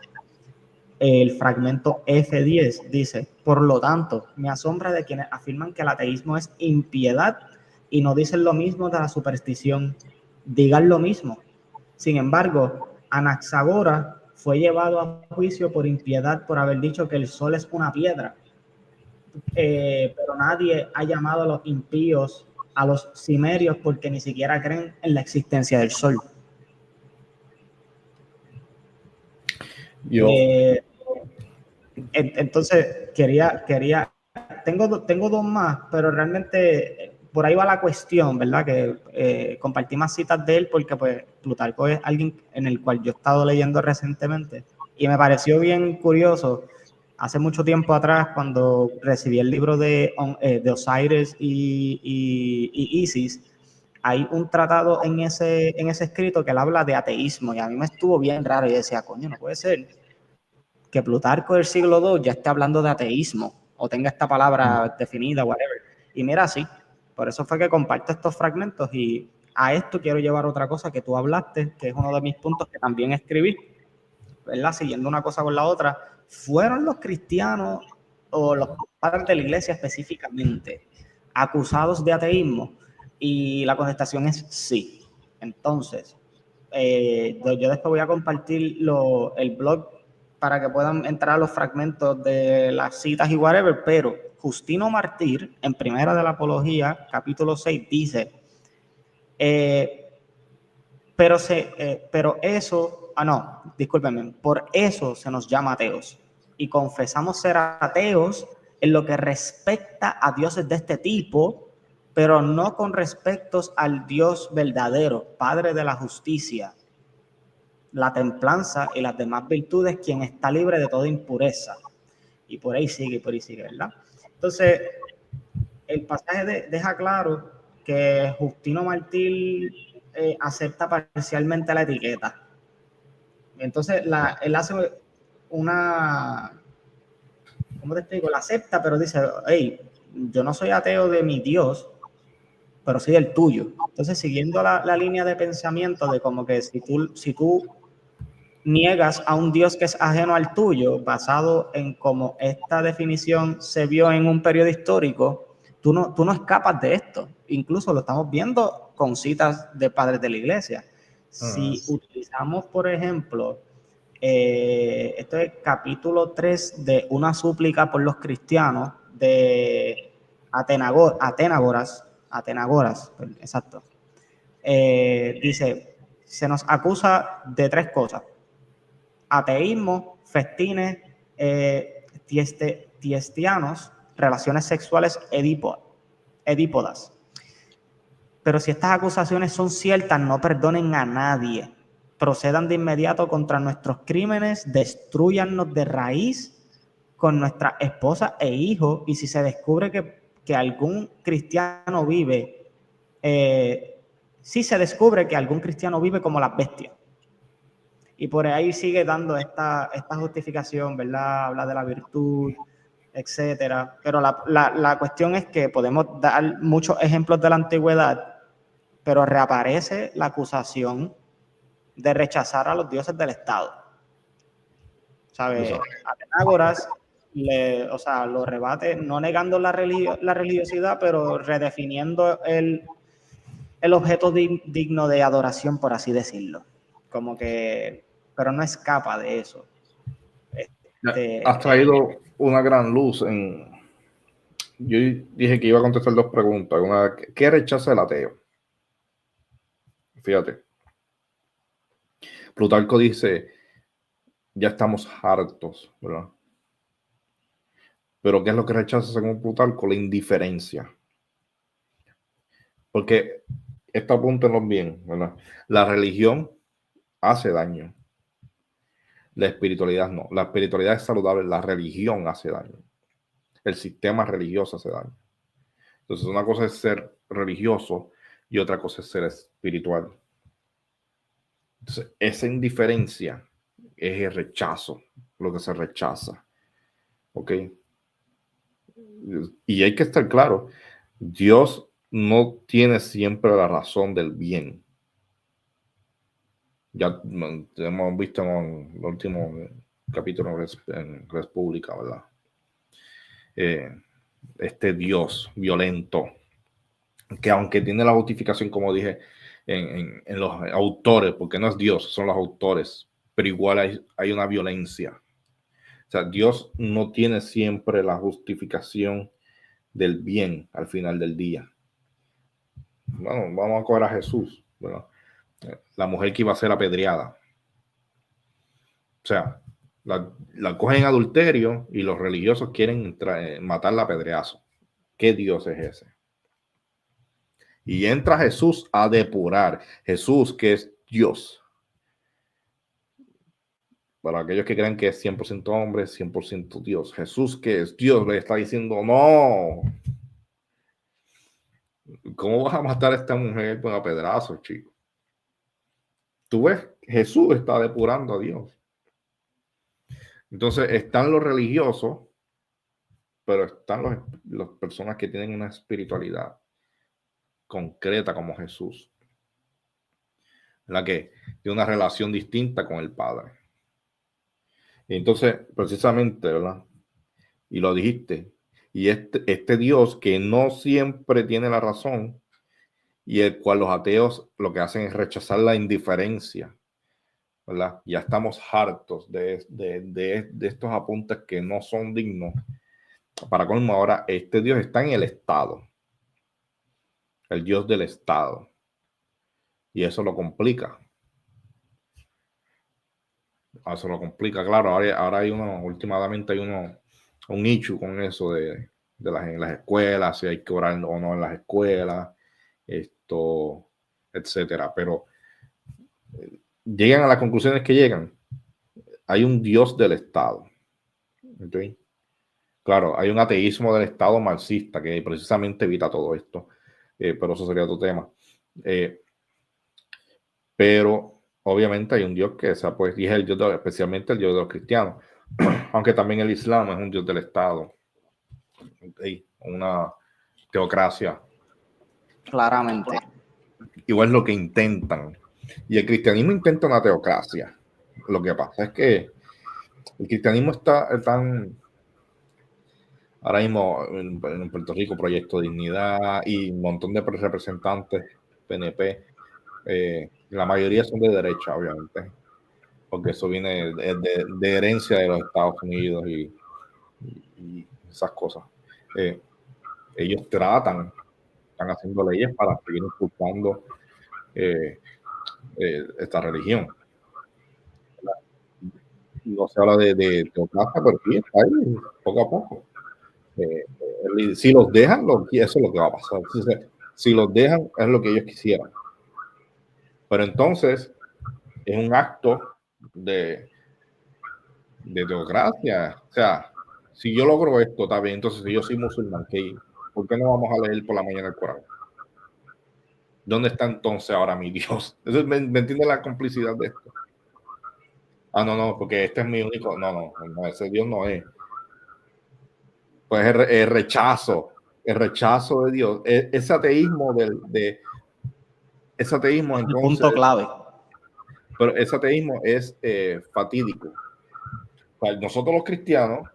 El fragmento F10 dice: por lo tanto, me asombra de quienes afirman que el ateísmo es impiedad y no dicen lo mismo de la superstición. Digan lo mismo. Sin embargo, Anaxagora fue llevado a juicio por impiedad por haber dicho que el sol es una piedra. Pero nadie ha llamado a los impíos a los cimerios porque ni siquiera creen en la existencia del sol. Entonces, tengo 2 más, pero realmente por ahí va la cuestión, ¿verdad? Que compartí más citas de él porque pues Plutarco es alguien en el cual yo he estado leyendo recientemente y me pareció bien curioso. Hace mucho tiempo atrás, cuando recibí el libro de Osiris y Isis, hay un tratado en ese escrito que él habla de ateísmo, y a mí me estuvo bien raro y decía, coño, no puede ser que Plutarco del siglo II ya esté hablando de ateísmo o tenga esta palabra definida, whatever. Y mira, sí, por eso fue que comparto estos fragmentos, y a esto quiero llevar otra cosa que tú hablaste, que es uno de mis puntos que también escribí, ¿verdad? Siguiendo una cosa con la otra. ¿Fueron los cristianos o los padres de la iglesia específicamente acusados de ateísmo? Y la contestación es sí. Entonces, yo después voy a compartir el blog para que puedan entrar a los fragmentos de las citas y whatever, pero Justino Mártir, en Primera de la Apología, capítulo 6, dice, por eso se nos llama ateos, y confesamos ser ateos en lo que respecta a dioses de este tipo, pero no con respecto al Dios verdadero, Padre de la justicia, la templanza y las demás virtudes, quien está libre de toda impureza. Y por ahí sigue, ¿verdad? Entonces, el pasaje deja claro que Justino Martí acepta parcialmente la etiqueta. Entonces, él hace una, ¿cómo te explico? La acepta, pero dice, hey, yo no soy ateo de mi Dios, pero sí del tuyo. Entonces, siguiendo la línea de pensamiento de como que si tú niegas a un Dios que es ajeno al tuyo, basado en cómo esta definición se vio en un periodo histórico, tú no escapas de esto. Incluso lo estamos viendo con citas de padres de la iglesia. Si utilizamos, por ejemplo, esto es capítulo 3 de una súplica por los cristianos de Atenágoras, exacto. Dice, se nos acusa de 3 cosas: ateísmo, festines, tiestianos, relaciones sexuales edípodas. Pero si estas acusaciones son ciertas, no perdonen a nadie. Procedan de inmediato contra nuestros crímenes, destruyannos de raíz con nuestra esposa e hijos, y si se descubre que algún cristiano vive, si se descubre que algún cristiano vive como las bestias. Y por ahí sigue dando esta justificación, ¿verdad? Habla de la virtud, etcétera. Pero la cuestión es que podemos dar muchos ejemplos de la antigüedad, pero reaparece la acusación de rechazar a los dioses del Estado. ¿Sabes? Atenágoras lo rebate, no negando la religiosidad, pero redefiniendo el objeto digno de adoración, por así decirlo. Como que, pero no escapa de eso. Has traído una gran luz en... Yo dije que iba a contestar 2 preguntas. Una, ¿qué rechaza el ateo? Fíjate. Plutarco dice, ya estamos hartos, ¿verdad? Pero ¿qué es lo que rechaza según Plutarco? La indiferencia. Porque esto apúntenlo bien, ¿verdad? La religión hace daño. La espiritualidad no. La espiritualidad es saludable, la religión hace daño. El sistema religioso hace daño. Entonces, una cosa es ser religioso y otra cosa es ser espiritual. Entonces, esa indiferencia es el rechazo, lo que se rechaza. ¿Ok? Y hay que estar claro, Dios no tiene siempre la razón del bien. Ya hemos visto en el último capítulo en Res Pública, ¿verdad? Este Dios violento, que aunque tiene la justificación, como dije, en los autores, porque no es Dios, son los autores, pero igual hay una violencia. O sea, Dios no tiene siempre la justificación del bien al final del día. Bueno, vamos a coger a Jesús, ¿verdad? La mujer que iba a ser apedreada. O sea, la cogen en adulterio y los religiosos quieren matarla a pedreazo. ¿Qué Dios es ese? Y entra Jesús a depurar. Jesús, que es Dios. Para aquellos que creen que es 100% hombre, 100% Dios. Jesús, que es Dios, le está diciendo, no. ¿Cómo vas a matar a esta mujer con a pedrazos, chico? Tú ves, Jesús está depurando a Dios. Entonces están los religiosos, pero están las personas que tienen una espiritualidad concreta como Jesús, la que tiene una relación distinta con el Padre. Y entonces, precisamente, ¿verdad? Y lo dijiste, y este Dios que no siempre tiene la razón y el cual los ateos lo que hacen es rechazar la indiferencia, ¿verdad? Ya estamos hartos de estos apuntes que no son dignos. Para colmo, ahora este Dios está en el Estado, el Dios del Estado, y eso lo complica. Eso lo complica, claro. Ahora hay últimamente hay un issue con eso de en las escuelas, si hay que orar o no en las escuelas, etcétera. Pero llegan a las conclusiones que llegan. Hay un Dios del Estado. ¿Okay? Claro, hay un ateísmo del Estado marxista que precisamente evita todo esto, pero eso sería otro tema. Pero obviamente hay un Dios que pues, y es el Dios especialmente el Dios de los cristianos, aunque también el Islam es un Dios del Estado, ¿okay? Una teocracia. Claramente. Igual es lo que intentan. Y el cristianismo intenta una teocracia. Lo que pasa es que el cristianismo está tan... Ahora mismo en Puerto Rico, Proyecto Dignidad y un montón de representantes PNP, la mayoría son de derecha, obviamente, porque eso viene de herencia de los Estados Unidos y esas cosas. Ellos están haciendo leyes para seguir impulsando esta religión. No se habla de teocracia, pero sí está ahí, poco a poco. Si los dejan, eso es lo que va a pasar. Si los dejan, es lo que ellos quisieran. Pero entonces, es un acto de teocracia. O sea, si yo logro esto, está bien. Entonces, si yo soy musulmán, ¿por qué no vamos a leer por la mañana el Corán? ¿Dónde está entonces ahora mi Dios? ¿Me entiende la complicidad de esto? No, porque este es mi único. No, ese Dios no es. Pues el rechazo de Dios, ese ateísmo ese ateísmo entonces, el punto clave. Pero ese ateísmo es fatídico. O sea, nosotros los cristianos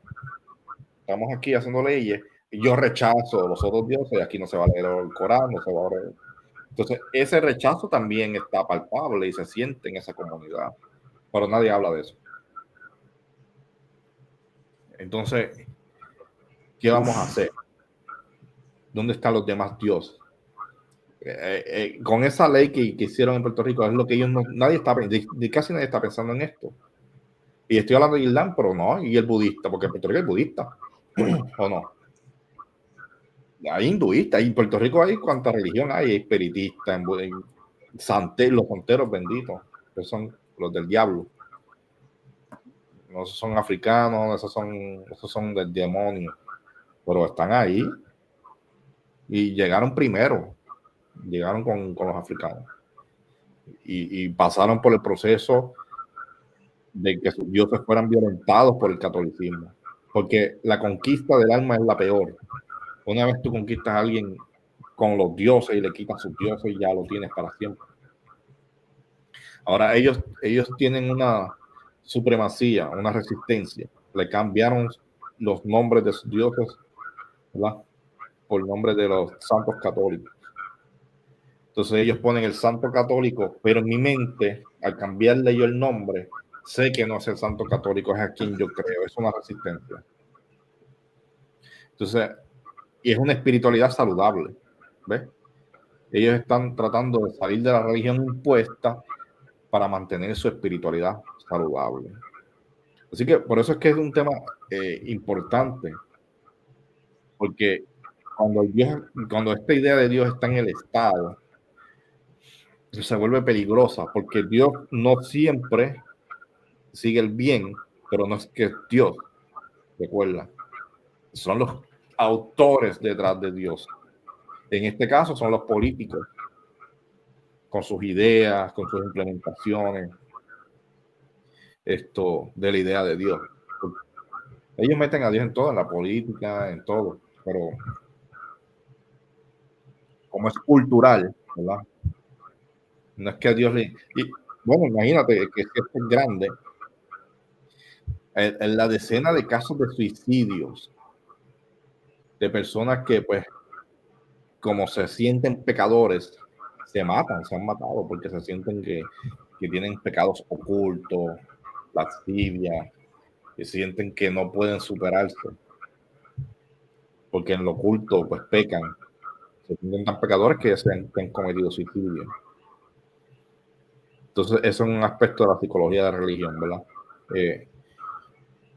estamos aquí haciendo leyes y yo rechazo los otros dioses y aquí no se va a leer el Corán, no se va a leer. Entonces ese rechazo también está palpable y se siente en esa comunidad, pero nadie habla de eso. Entonces, ¿qué vamos a hacer? ¿Dónde están los demás dioses? Con esa ley que hicieron en Puerto Rico, es lo que ellos casi nadie está pensando en esto. Y estoy hablando de Islam, pero no, y el budista, porque en Puerto Rico es budista, ¿o no? Hay hinduistas, y en Puerto Rico hay cuánta religión hay espiritistas, los santeros benditos, que son los del diablo. No son africanos, esos son del demonio, pero están ahí y llegaron primero, llegaron con los africanos y pasaron por el proceso de que sus dioses fueran violentados por el catolicismo, porque la conquista del alma es la peor. Una vez tú conquistas a alguien con los dioses y le quitas sus dioses, ya lo tienes para siempre. Ahora ellos tienen una supremacía, una resistencia. Le cambiaron los nombres de sus dioses, ¿verdad?, por nombres de los santos católicos. Entonces ellos ponen el santo católico, pero en mi mente, al cambiarle yo el nombre, sé que no es el santo católico, es a quien yo creo. Es una resistencia. Entonces, y es una espiritualidad saludable, ¿ves? Ellos están tratando de salir de la religión impuesta para mantener su espiritualidad saludable. Así que por eso es que es un tema importante, porque cuando esta idea de Dios está en el Estado, se vuelve peligrosa, porque Dios no siempre sigue el bien, pero no es que es Dios, recuerda, son los autores detrás de Dios. En este caso son los políticos, con sus ideas, con sus implementaciones, de la idea de Dios. Ellos meten a Dios en todo, en la política, en todo, pero como es cultural, ¿verdad? No es que a Dios le... Y, bueno, imagínate que es grande. En la decena de casos de suicidios, de personas que, pues, como se sienten pecadores, se han matado porque se sienten que tienen pecados ocultos, lascivia, que sienten que no pueden superarse, porque en lo oculto, pues, pecan. Se sienten tan pecadores que han cometido suicidio. Entonces, eso es un aspecto de la psicología de la religión, ¿verdad?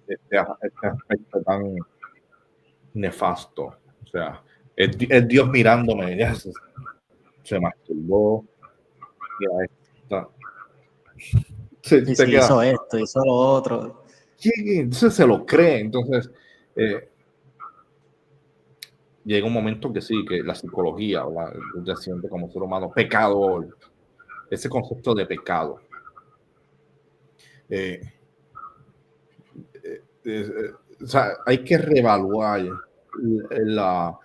Este aspecto tan nefasto. O sea, es Dios mirándome, ya se masturbó, mira esta. Y Te si queda, hizo esto, hizo lo otro. entonces se lo cree. Entonces, llega un momento que sí, que la psicología, ¿verdad? Ya siente como ser humano, pecador, ese concepto de pecado. Eh, o sea, hay que reevaluar la,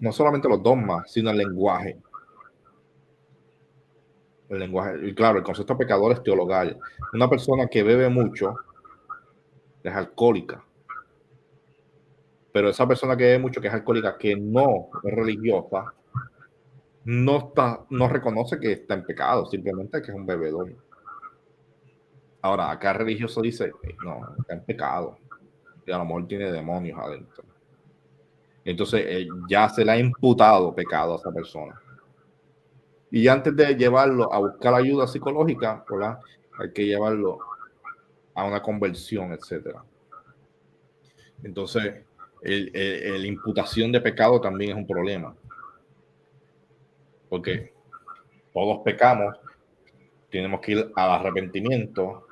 no solamente los dogmas, sino el lenguaje. El lenguaje, y claro, el concepto de pecador es teologal. Una persona que bebe mucho es alcohólica, pero esa persona que bebe mucho, que es alcohólica, que no es religiosa, no reconoce que está en pecado, simplemente que es un bebedor. Ahora, acá el religioso dice, no, está en pecado, y a lo mejor tiene demonios adentro. Entonces, ya se le ha imputado pecado a esa persona. Y antes de llevarlo a buscar ayuda psicológica, ¿verdad? Hay que llevarlo a una conversión, etcétera. Entonces, la imputación de pecado también es un problema. Porque todos pecamos, tenemos que ir al arrepentimiento,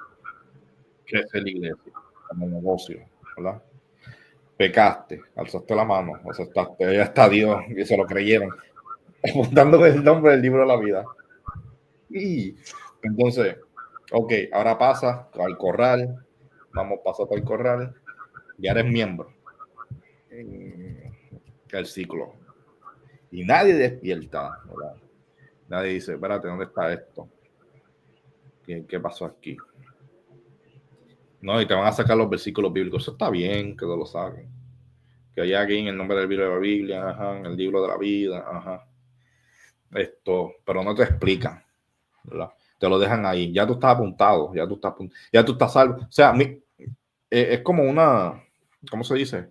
que es la iglesia, como negocio, ¿verdad? Pecaste, alzaste la mano, aceptaste, ya está Dios, y se lo creyeron, apuntando el nombre del libro de la vida. Y entonces, ok, ahora pasa al corral, vamos, pásate al corral, ya eres miembro. Que el ciclo. Y nadie despierta, ¿verdad? Nadie dice, espérate, ¿dónde está esto? ¿Qué pasó aquí? No, y te van a sacar los versículos bíblicos. Eso está bien que lo saquen. Que haya aquí en el nombre del libro de la Biblia, ajá, en el libro de la vida, ajá. Pero no te explican, ¿verdad? Te lo dejan ahí. Ya tú estás apuntado, ya tú estás salvo. O sea, es como una, ¿cómo se dice?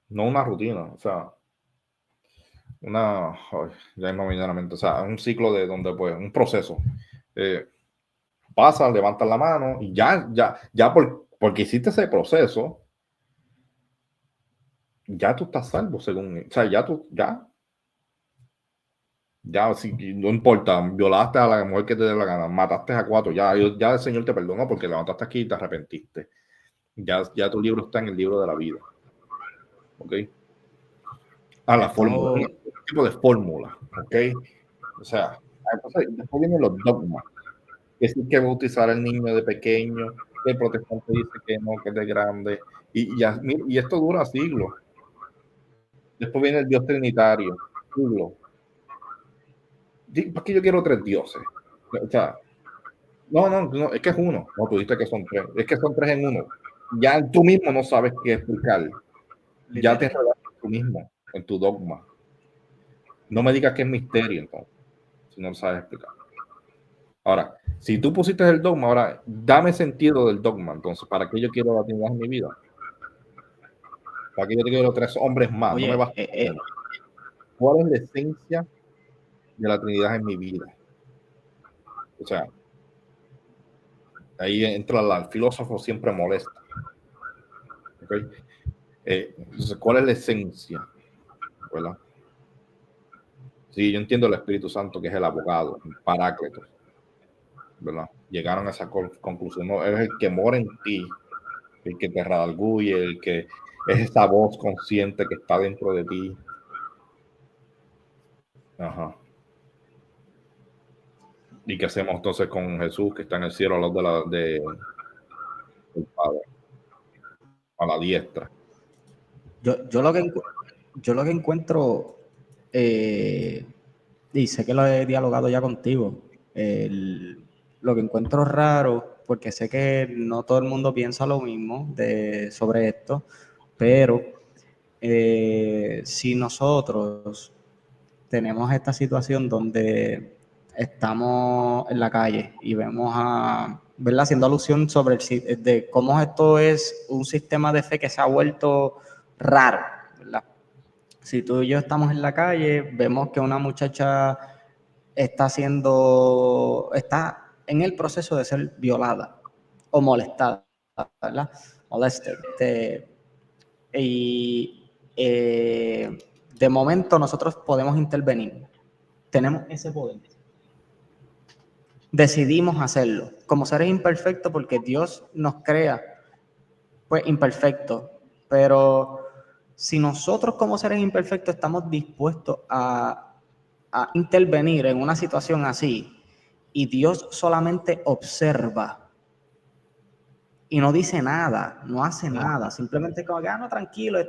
No una rutina, o sea, ya no me viene a la mente, o sea, un ciclo de donde, pues, un proceso. Pasa, levantas la mano y ya porque hiciste ese proceso, ya tú estás salvo, según, o sea, ya, si, no importa, violaste a la mujer que te dé la gana, mataste a 4, ya el Señor te perdonó porque levantaste aquí y te arrepentiste. Ya tu libro está en el libro de la vida. ¿Ok? La fórmula, un tipo de fórmula, ¿ok? O sea, entonces, después vienen los dogmas, que sí que bautizar al niño de pequeño, que el protestante dice que no, que es de grande, y esto dura siglos. Después viene el Dios Trinitario, siglos. ¿Por qué yo quiero 3 dioses? O sea, no, es que es uno. No, tú dices que son 3. Es que son 3 en uno. Ya tú mismo no sabes qué explicar. Ya te enredaste tú mismo en tu dogma. No me digas que es misterio, entonces, si no lo sabes explicar. Ahora, si tú pusiste el dogma, ahora dame sentido del dogma. Entonces, ¿para qué yo quiero la Trinidad en mi vida? ¿Para qué yo quiero 3 hombres más? No me Oye, basta. ¿Cuál es la esencia de la Trinidad en mi vida? O sea, ahí entra el filósofo siempre molesta. ¿Okay? Entonces, ¿cuál es la esencia? ¿Verdad? Sí, yo entiendo el Espíritu Santo, que es el abogado, el paráclito, ¿verdad? Llegaron a esa conclusión. No, es el que mora en ti, el que te redarguye, el que es esa voz consciente que está dentro de ti. Ajá. ¿Y qué hacemos entonces con Jesús, que está en el cielo a los del Padre, a la diestra? yo lo que encuentro, y sé que lo he dialogado ya contigo, lo que encuentro raro, porque sé que no todo el mundo piensa lo mismo sobre esto, pero si nosotros tenemos esta situación donde estamos en la calle y vemos ¿verdad? Haciendo alusión sobre de cómo esto es un sistema de fe que se ha vuelto raro, ¿verdad? Si tú y yo estamos en la calle, vemos que una muchacha está en el proceso de ser violada o molestada, ¿verdad? Molested. Y de momento nosotros podemos intervenir. Tenemos ese poder. Decidimos hacerlo como seres imperfectos porque Dios nos crea pues imperfectos, pero si nosotros como seres imperfectos estamos dispuestos a intervenir en una situación así y Dios solamente observa y no dice nada, no hace nada, simplemente como que, no, tranquilo,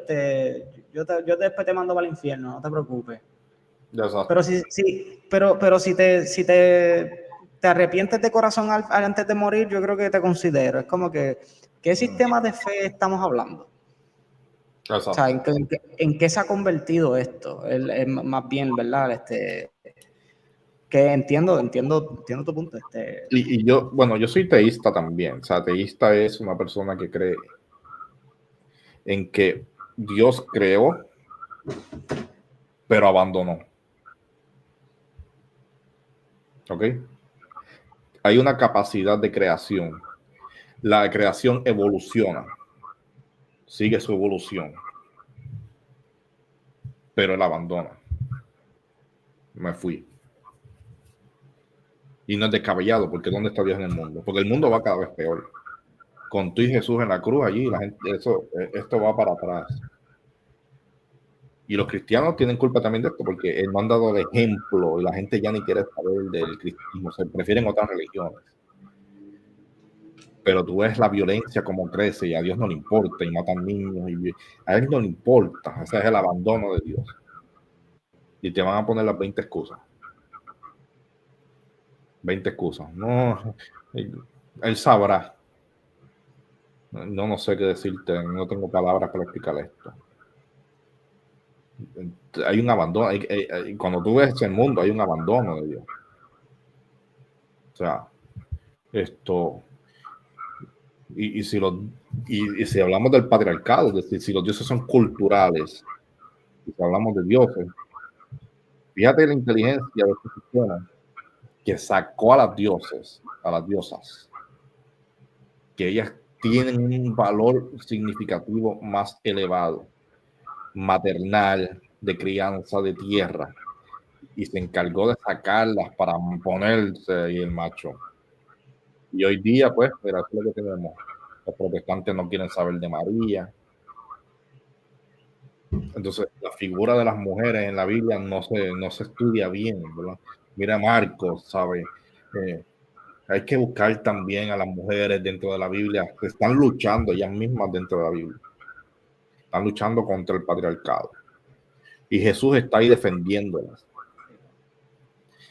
yo después te mando para el infierno, no te preocupes. Exacto. Pero si te arrepientes de corazón antes de morir, yo creo que te considero. Es como que, ¿qué sistema de fe estamos hablando? Exacto. O sea, ¿en qué se ha convertido esto? Más bien, ¿verdad? Que entiendo tu punto. Y yo, bueno, yo soy teísta también. O sea, teísta es una persona que cree en que Dios creó, pero abandonó. ¿Ok? Hay una capacidad de creación. La creación evoluciona, sigue su evolución, pero él abandona. Me fui. Y no es descabellado, porque ¿dónde está Dios en el mundo? Porque el mundo va cada vez peor. Con tú y Jesús en la cruz allí, la gente, esto va para atrás. Y los cristianos tienen culpa también de esto, porque no han dado el ejemplo y la gente ya ni quiere saber del cristianismo, se prefieren otras religiones. Pero tú ves la violencia como crece y a Dios no le importa y matan niños y a él no le importa. Ese es el abandono de Dios. Y te van a poner las 20 excusas. 20 excusas. No, él sabrá. No sé qué decirte, no tengo palabras para explicar esto. Hay un abandono, cuando tú ves el mundo hay un abandono de Dios. O sea, esto, y si hablamos del patriarcado, es decir, si los dioses son culturales, y si hablamos de dioses, fíjate la inteligencia de este sistema que sacó a las diosas, que ellas tienen un valor significativo más elevado, maternal, de crianza, de tierra, y se encargó de sacarlas para ponerse ahí el macho. Y hoy día, pues, mira, eso es lo que tenemos. Los protestantes no quieren saber de María. Entonces, la figura de las mujeres en la Biblia no se estudia bien, ¿verdad? Mira Marcos, ¿sabe? Hay que buscar también a las mujeres dentro de la Biblia, que están luchando ellas mismas dentro de la Biblia. Están luchando contra el patriarcado. Y Jesús está ahí defendiéndolas.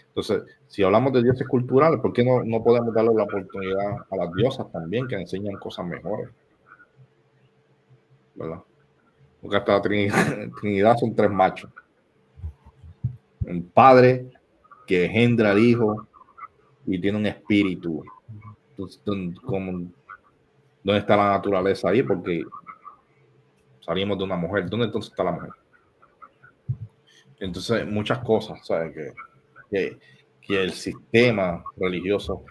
Entonces, si hablamos de dioses culturales, ¿por qué no podemos darle la oportunidad a las diosas también que enseñan cosas mejores? ¿Verdad? Porque hasta la Trinidad son 3 machos. Un padre que engendra al hijo y tiene un espíritu. Entonces, ¿dónde está la naturaleza ahí? Porque salimos de una mujer. ¿Dónde entonces está la mujer? Entonces, muchas cosas, ¿sabes? Que el sistema religioso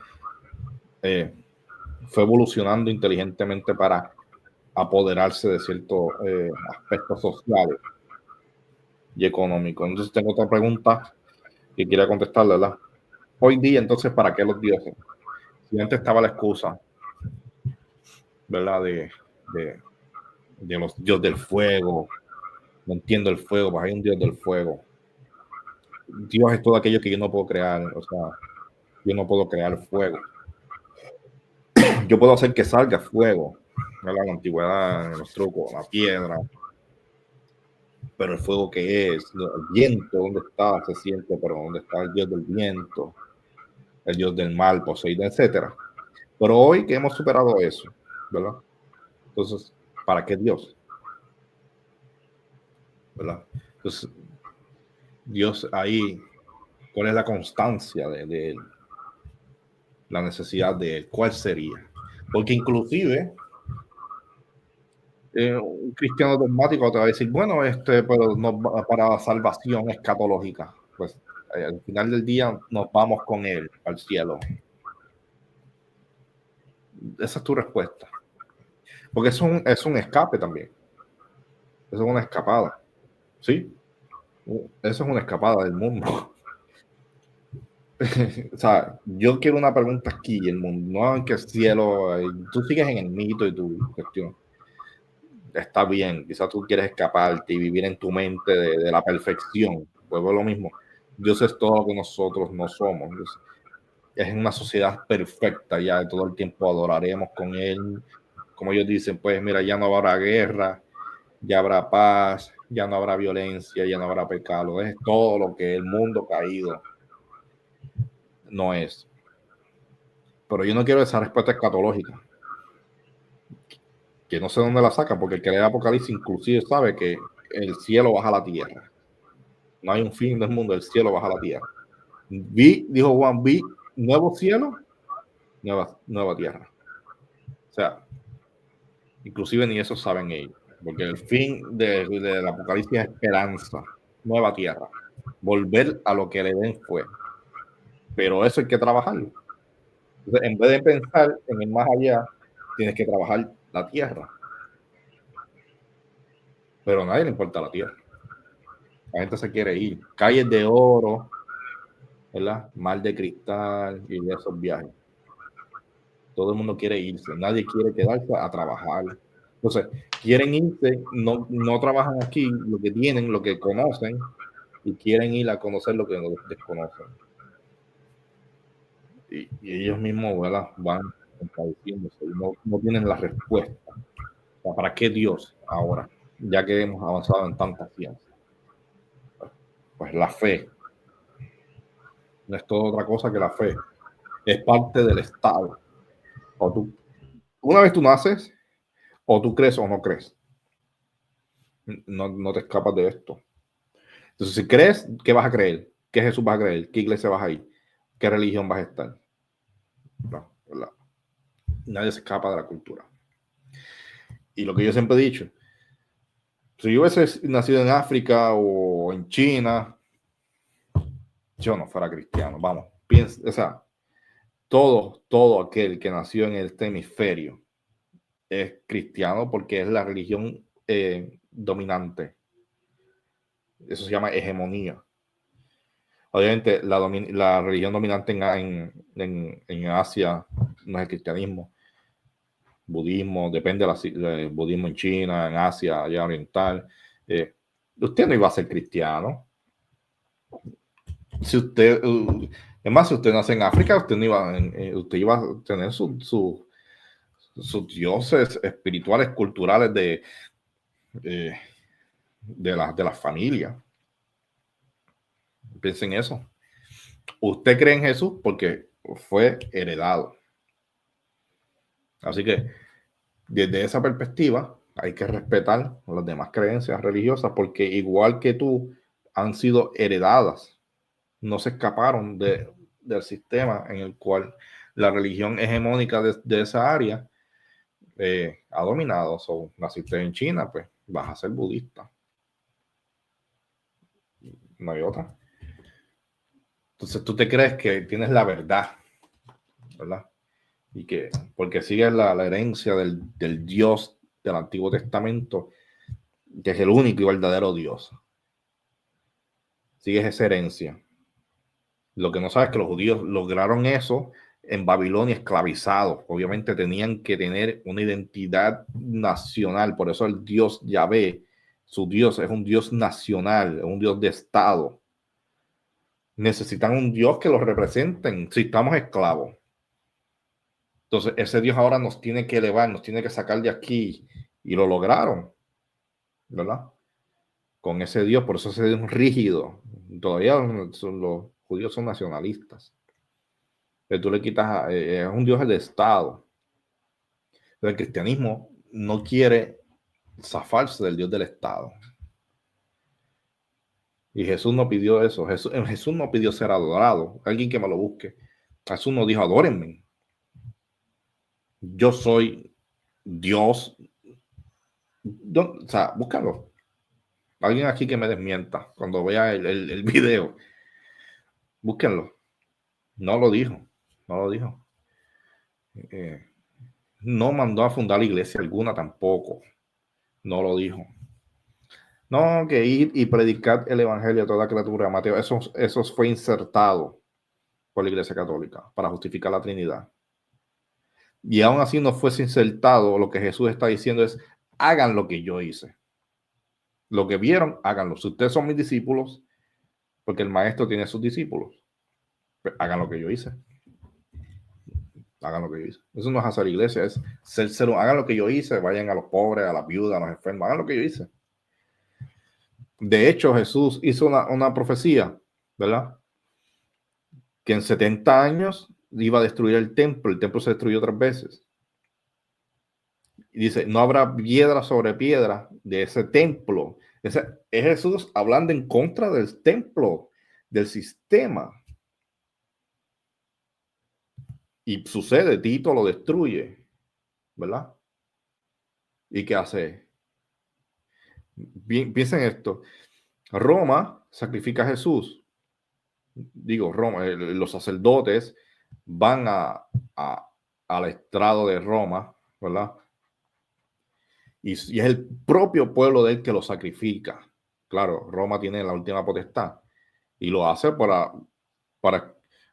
fue evolucionando inteligentemente para apoderarse de ciertos aspectos sociales y económicos. Entonces, tengo otra pregunta que quería contestarle, ¿verdad? Hoy día, entonces, ¿para qué los dioses? Si antes estaba la excusa, ¿verdad? De los dios del fuego. No entiendo el fuego, pues hay un dios del fuego. Dios es todo aquello que yo no puedo crear, o sea, yo no puedo crear fuego. Yo puedo hacer que salga fuego, ¿verdad? En la antigüedad, en los trucos, la piedra, pero el fuego que es, el viento, ¿dónde está? Se siente, pero ¿dónde está el dios del viento? El dios del mal, Poseidón, etcétera. Pero hoy que hemos superado eso, ¿verdad? Entonces, ¿para qué Dios? ¿Verdad? Entonces, Dios ahí, ¿cuál es la constancia de él? La necesidad de él, ¿cuál sería? Porque inclusive un cristiano dogmático te va a decir, bueno, pero no, para la salvación escatológica, pues al final del día nos vamos con él al cielo. Esa es tu respuesta. Porque es un escape también. Eso es una escapada. ¿Sí? Eso es una escapada del mundo. O sea, yo quiero una pregunta aquí, el mundo, no en que el cielo, tú sigues en el mito y tu cuestión. Está bien, quizás tú quieres escaparte y vivir en tu mente de la perfección. Pues es lo mismo. Dios es todo lo que nosotros no somos. Dios es una sociedad perfecta, ya todo el tiempo adoraremos con Él. Como ellos dicen, pues mira, ya no habrá guerra, ya habrá paz, ya no habrá violencia, ya no habrá pecado. Es todo lo que el mundo caído no es. Pero yo no quiero esa respuesta escatológica, que no sé dónde la saca, porque el que lee Apocalipsis inclusive sabe que el cielo baja a la tierra. No hay un fin del mundo, el cielo baja a la tierra. Dijo Juan, vi nuevo cielo, nueva tierra. O sea, inclusive ni eso saben ellos, porque el fin del Apocalipsis es esperanza, nueva tierra, volver a lo que el Edén fue. Pero eso hay que trabajarlo. Entonces, en vez de pensar en el más allá, tienes que trabajar la tierra. Pero a nadie le importa la tierra. La gente se quiere ir. Calles de oro, ¿verdad? Mar de cristal y de esos viajes. Todo el mundo quiere irse. Nadie quiere quedarse a trabajar. Entonces, quieren irse, no trabajan aquí lo que tienen, lo que conocen, y quieren ir a conocer lo que desconocen. Y ellos mismos, ¿verdad? Van contradiciéndose y no tienen la respuesta. O sea, ¿para qué Dios ahora? Ya que hemos avanzado en tanta ciencia. Pues la fe no es toda otra cosa que la fe. Es parte del Estado. Una vez tú naces, o tú crees o no crees. No te escapas de esto. Entonces, si crees, ¿qué vas a creer? ¿Qué Jesús vas a creer? ¿Qué iglesia vas a ir? ¿Qué religión vas a estar? No, ¿verdad? Nadie se escapa de la cultura. Y lo que yo siempre he dicho, si yo hubiese nacido en África o en China, yo no fuera cristiano. Vamos, piensa, o sea, todo aquel que nació en este hemisferio es cristiano porque es la religión dominante. Eso se llama hegemonía. Obviamente, la religión dominante en Asia no es el cristianismo. Budismo, depende del budismo en China, en Asia, allá oriental. Usted no iba a ser cristiano. Si usted, es más, si usted nace en África, usted no iba, usted iba a tener sus dioses espirituales, culturales de la familia. Piensen en eso. Usted cree en Jesús porque fue heredado. Así que desde esa perspectiva hay que respetar las demás creencias religiosas porque igual que tú han sido heredadas, no se escaparon del sistema en el cual la religión hegemónica de esa área ha dominado. So, naciste en China, pues vas a ser budista. No hay otra. Entonces tú te crees que tienes la verdad, ¿verdad? Y que porque sigues la herencia del Dios del Antiguo Testamento, que es el único y verdadero Dios. Sigues esa herencia. Lo que no sabes es que los judíos lograron eso en Babilonia esclavizados. Obviamente tenían que tener una identidad nacional. Por eso el Dios Yahvé, su Dios es un Dios nacional, es un Dios de Estado. Necesitan un Dios que los representen si estamos esclavos. Entonces ese Dios ahora nos tiene que elevar, nos tiene que sacar de aquí. Y lo lograron, ¿verdad? Con ese Dios, por eso ese Dios es rígido. Todavía los judíos son nacionalistas. Que tú le quitas, es un Dios de Estado. Pero el cristianismo no quiere zafarse del Dios del Estado. Y Jesús no pidió eso. Jesús no pidió ser adorado. Alguien que me lo busque. Jesús no dijo, adórenme. Yo soy Dios. O sea, búscalo. Alguien aquí que me desmienta cuando vea el video. Búsquenlo. No lo dijo. No lo dijo. No mandó a fundar iglesia alguna tampoco. No lo dijo. No, que ir y predicar el evangelio a toda criatura, Mateo, eso fue insertado por la Iglesia Católica para justificar la Trinidad. Y aún así no fuese insertado, lo que Jesús está diciendo es, hagan lo que yo hice. Lo que vieron, háganlo. Si ustedes son mis discípulos, porque el maestro tiene sus discípulos, pues hagan lo que yo hice. Hagan lo que yo hice. Eso no es hacer iglesia, es ser. Hagan lo que yo hice, vayan a los pobres, a las viudas, a los enfermos, hagan lo que yo hice. De hecho, Jesús hizo una profecía, ¿verdad? Que en 70 años iba a destruir el templo se destruyó 3 veces. Y dice, no habrá piedra sobre piedra de ese templo. Es Jesús hablando en contra del templo, del sistema. Y sucede, Tito lo destruye, ¿verdad? ¿Y qué hace? Piensen esto. Roma sacrifica a Jesús. Digo, Roma, los sacerdotes van al estrado de Roma, ¿verdad? Y es el propio pueblo de él que lo sacrifica. Claro, Roma tiene la última potestad y lo hace para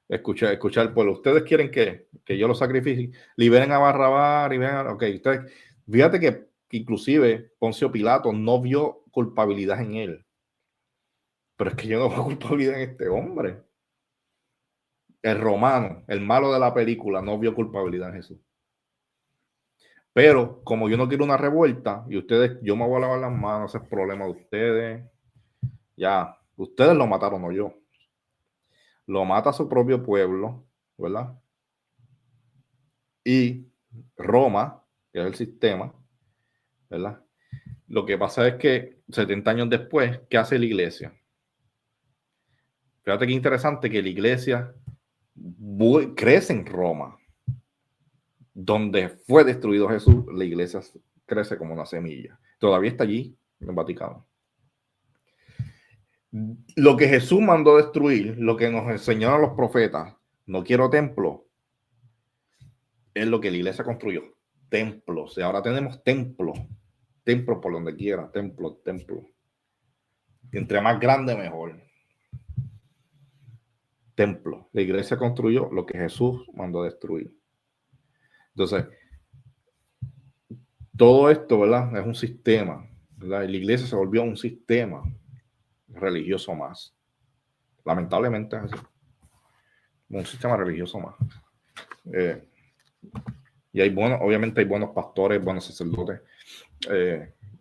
escuchar al pueblo. Ustedes quieren que yo lo sacrifique, liberen a Barrabás, ok, ustedes, fíjate que inclusive Poncio Pilato no vio culpabilidad en él. Pero es que yo no veo culpabilidad en este hombre. El romano, el malo de la película, no vio culpabilidad en Jesús. Pero como yo no quiero una revuelta y ustedes, yo me voy a lavar las manos, ese es problema de ustedes. Ya, ustedes lo mataron, no yo. Lo mata su propio pueblo, ¿verdad? Y Roma, que es el sistema, ¿verdad? Lo que pasa es que 70 años después, ¿qué hace la iglesia? Fíjate qué interesante que la iglesia crece en Roma. Donde fue destruido Jesús, la iglesia crece como una semilla. Todavía está allí, en el Vaticano. Lo que Jesús mandó destruir, lo que nos enseñaron los profetas, no quiero templo, es lo que la iglesia construyó. Templos. Y ahora tenemos templos. Templos por donde quiera. Templos. Y entre más grande, mejor. Templo. La iglesia construyó lo que Jesús mandó destruir. Entonces, todo esto, ¿verdad? Es un sistema, ¿verdad? Y la iglesia se volvió un sistema religioso más. Lamentablemente es así. Un sistema religioso más. Y obviamente hay buenos pastores, buenos sacerdotes,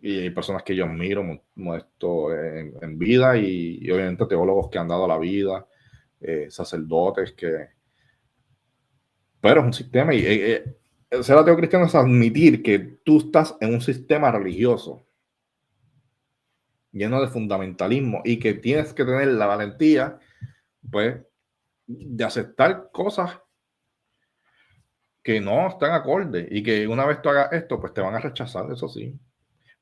y hay personas que yo admiro mucho en vida, y obviamente teólogos que han dado la vida, sacerdotes pero es un sistema, y ser ateo cristiano es admitir que tú estás en un sistema religioso lleno de fundamentalismo y que tienes que tener la valentía, pues, de aceptar cosas que no están acorde, y que una vez tú hagas esto, pues te van a rechazar, eso sí.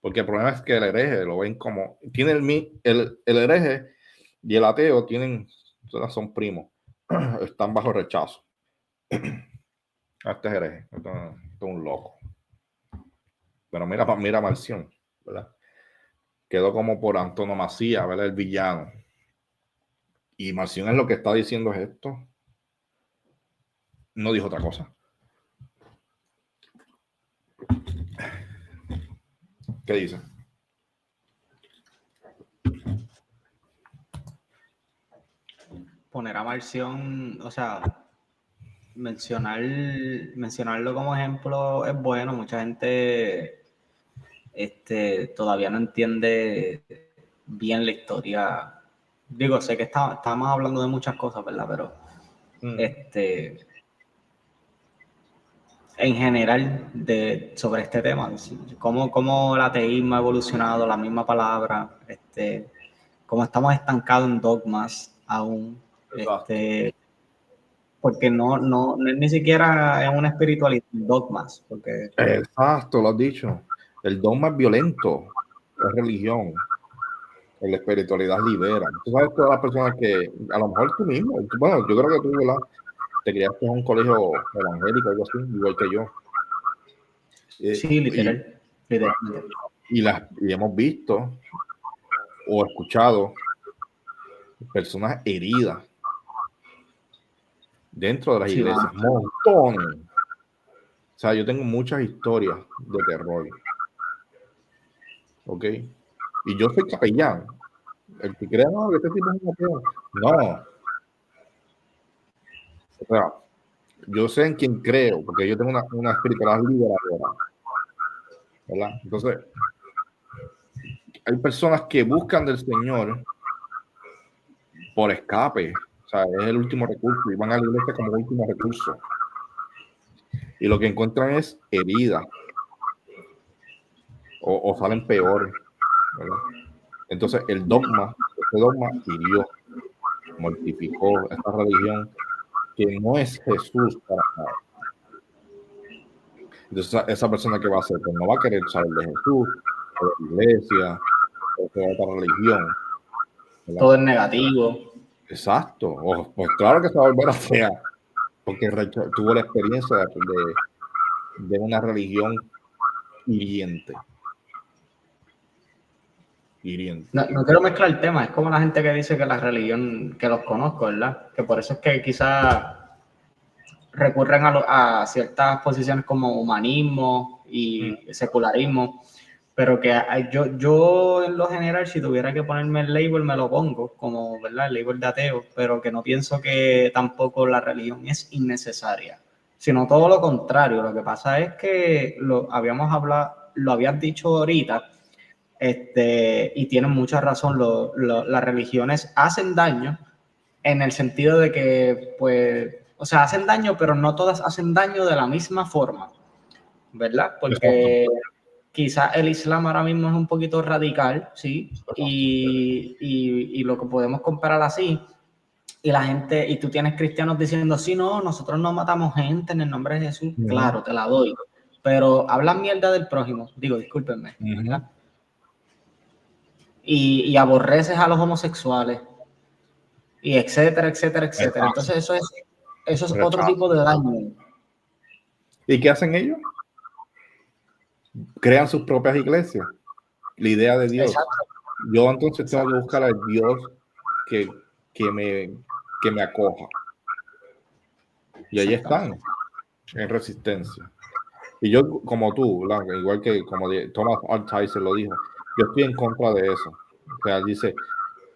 Porque el problema es que el hereje lo ven como, tiene el hereje y el ateo son primos, están bajo rechazo. Este es hereje, este es un loco. Pero mira Marción, ¿verdad? Quedó como por antonomasia, ¿verdad? El villano. Y Marción es lo que está diciendo es esto. No dijo otra cosa. ¿Qué dice? Poner a Marción, o sea, mencionarlo como ejemplo es bueno. Mucha gente todavía no entiende bien la historia. Digo, sé que estamos hablando de muchas cosas, ¿verdad? Pero en general sobre este tema, cómo el ateísmo ha evolucionado, la misma palabra, cómo estamos estancados en dogmas aún, porque no es ni siquiera en una espiritualidad, dogmas, porque exacto, lo has dicho. El dogma es violento, es religión. La espiritualidad libera. Tú sabes, todas las personas que, a lo mejor tú mismo, bueno, yo creo que tú, ¿verdad? Te criaste en un colegio evangélico, algo así, igual que yo. Sí, literal. Y hemos visto o escuchado personas heridas dentro de las Sí, iglesias, montones. O sea, yo tengo muchas historias de terror. ¿Ok? Y yo soy capellán. El que crea, no, que este tipo es un ateo. No. O sea, yo sé en quién creo, porque yo tengo una espiritualidad liberadora. ¿Verdad? Entonces, hay personas que buscan del Señor por escape. O sea, es el último recurso y van a la iglesia como último recurso. Y lo que encuentran es herida o salen peores, ¿verdad? Entonces, ese dogma hirió, mortificó esta religión que no es Jesús para nada. Entonces, esa persona que va a hacer, pues no va a querer saber de Jesús, o de la iglesia, o de otra religión, ¿verdad? todo es negativo. Exacto. Pues claro que se va a volver atea, porque tuvo la experiencia de una religión hiriente. No quiero mezclar el tema, es como la gente que dice que la religión, que los conozco, ¿verdad? Que por eso es que quizás recurren a ciertas posiciones como humanismo y secularismo, pero que yo en lo general, si tuviera que ponerme el label, me lo pongo como, ¿verdad? El label de ateo, pero que no pienso que tampoco la religión es innecesaria, sino todo lo contrario. Lo que pasa es que lo habías dicho ahorita, y tienen mucha razón, las religiones hacen daño en el sentido de que, pues, o sea, hacen daño, pero no todas hacen daño de la misma forma, ¿verdad? Porque quizás el Islam ahora mismo es un poquito radical, ¿sí? Y lo que podemos comparar así, y la gente, y tú tienes cristianos diciendo, sí, no, nosotros no matamos gente en el nombre de Jesús, claro, te la doy, pero hablan mierda del prójimo, digo, discúlpenme, ¿verdad? Y aborreces a los homosexuales, y etcétera, etcétera, etcétera. Entonces eso es otro tipo de daño. ¿Y qué hacen ellos? Crean sus propias iglesias. La idea de Dios. Exacto. Yo entonces tengo que buscar al Dios que me acoja. Y ahí están, en resistencia. Y yo, como tú, Blanca, igual que como Thomas Altheiser lo dijo, yo estoy en contra de eso. O sea, dice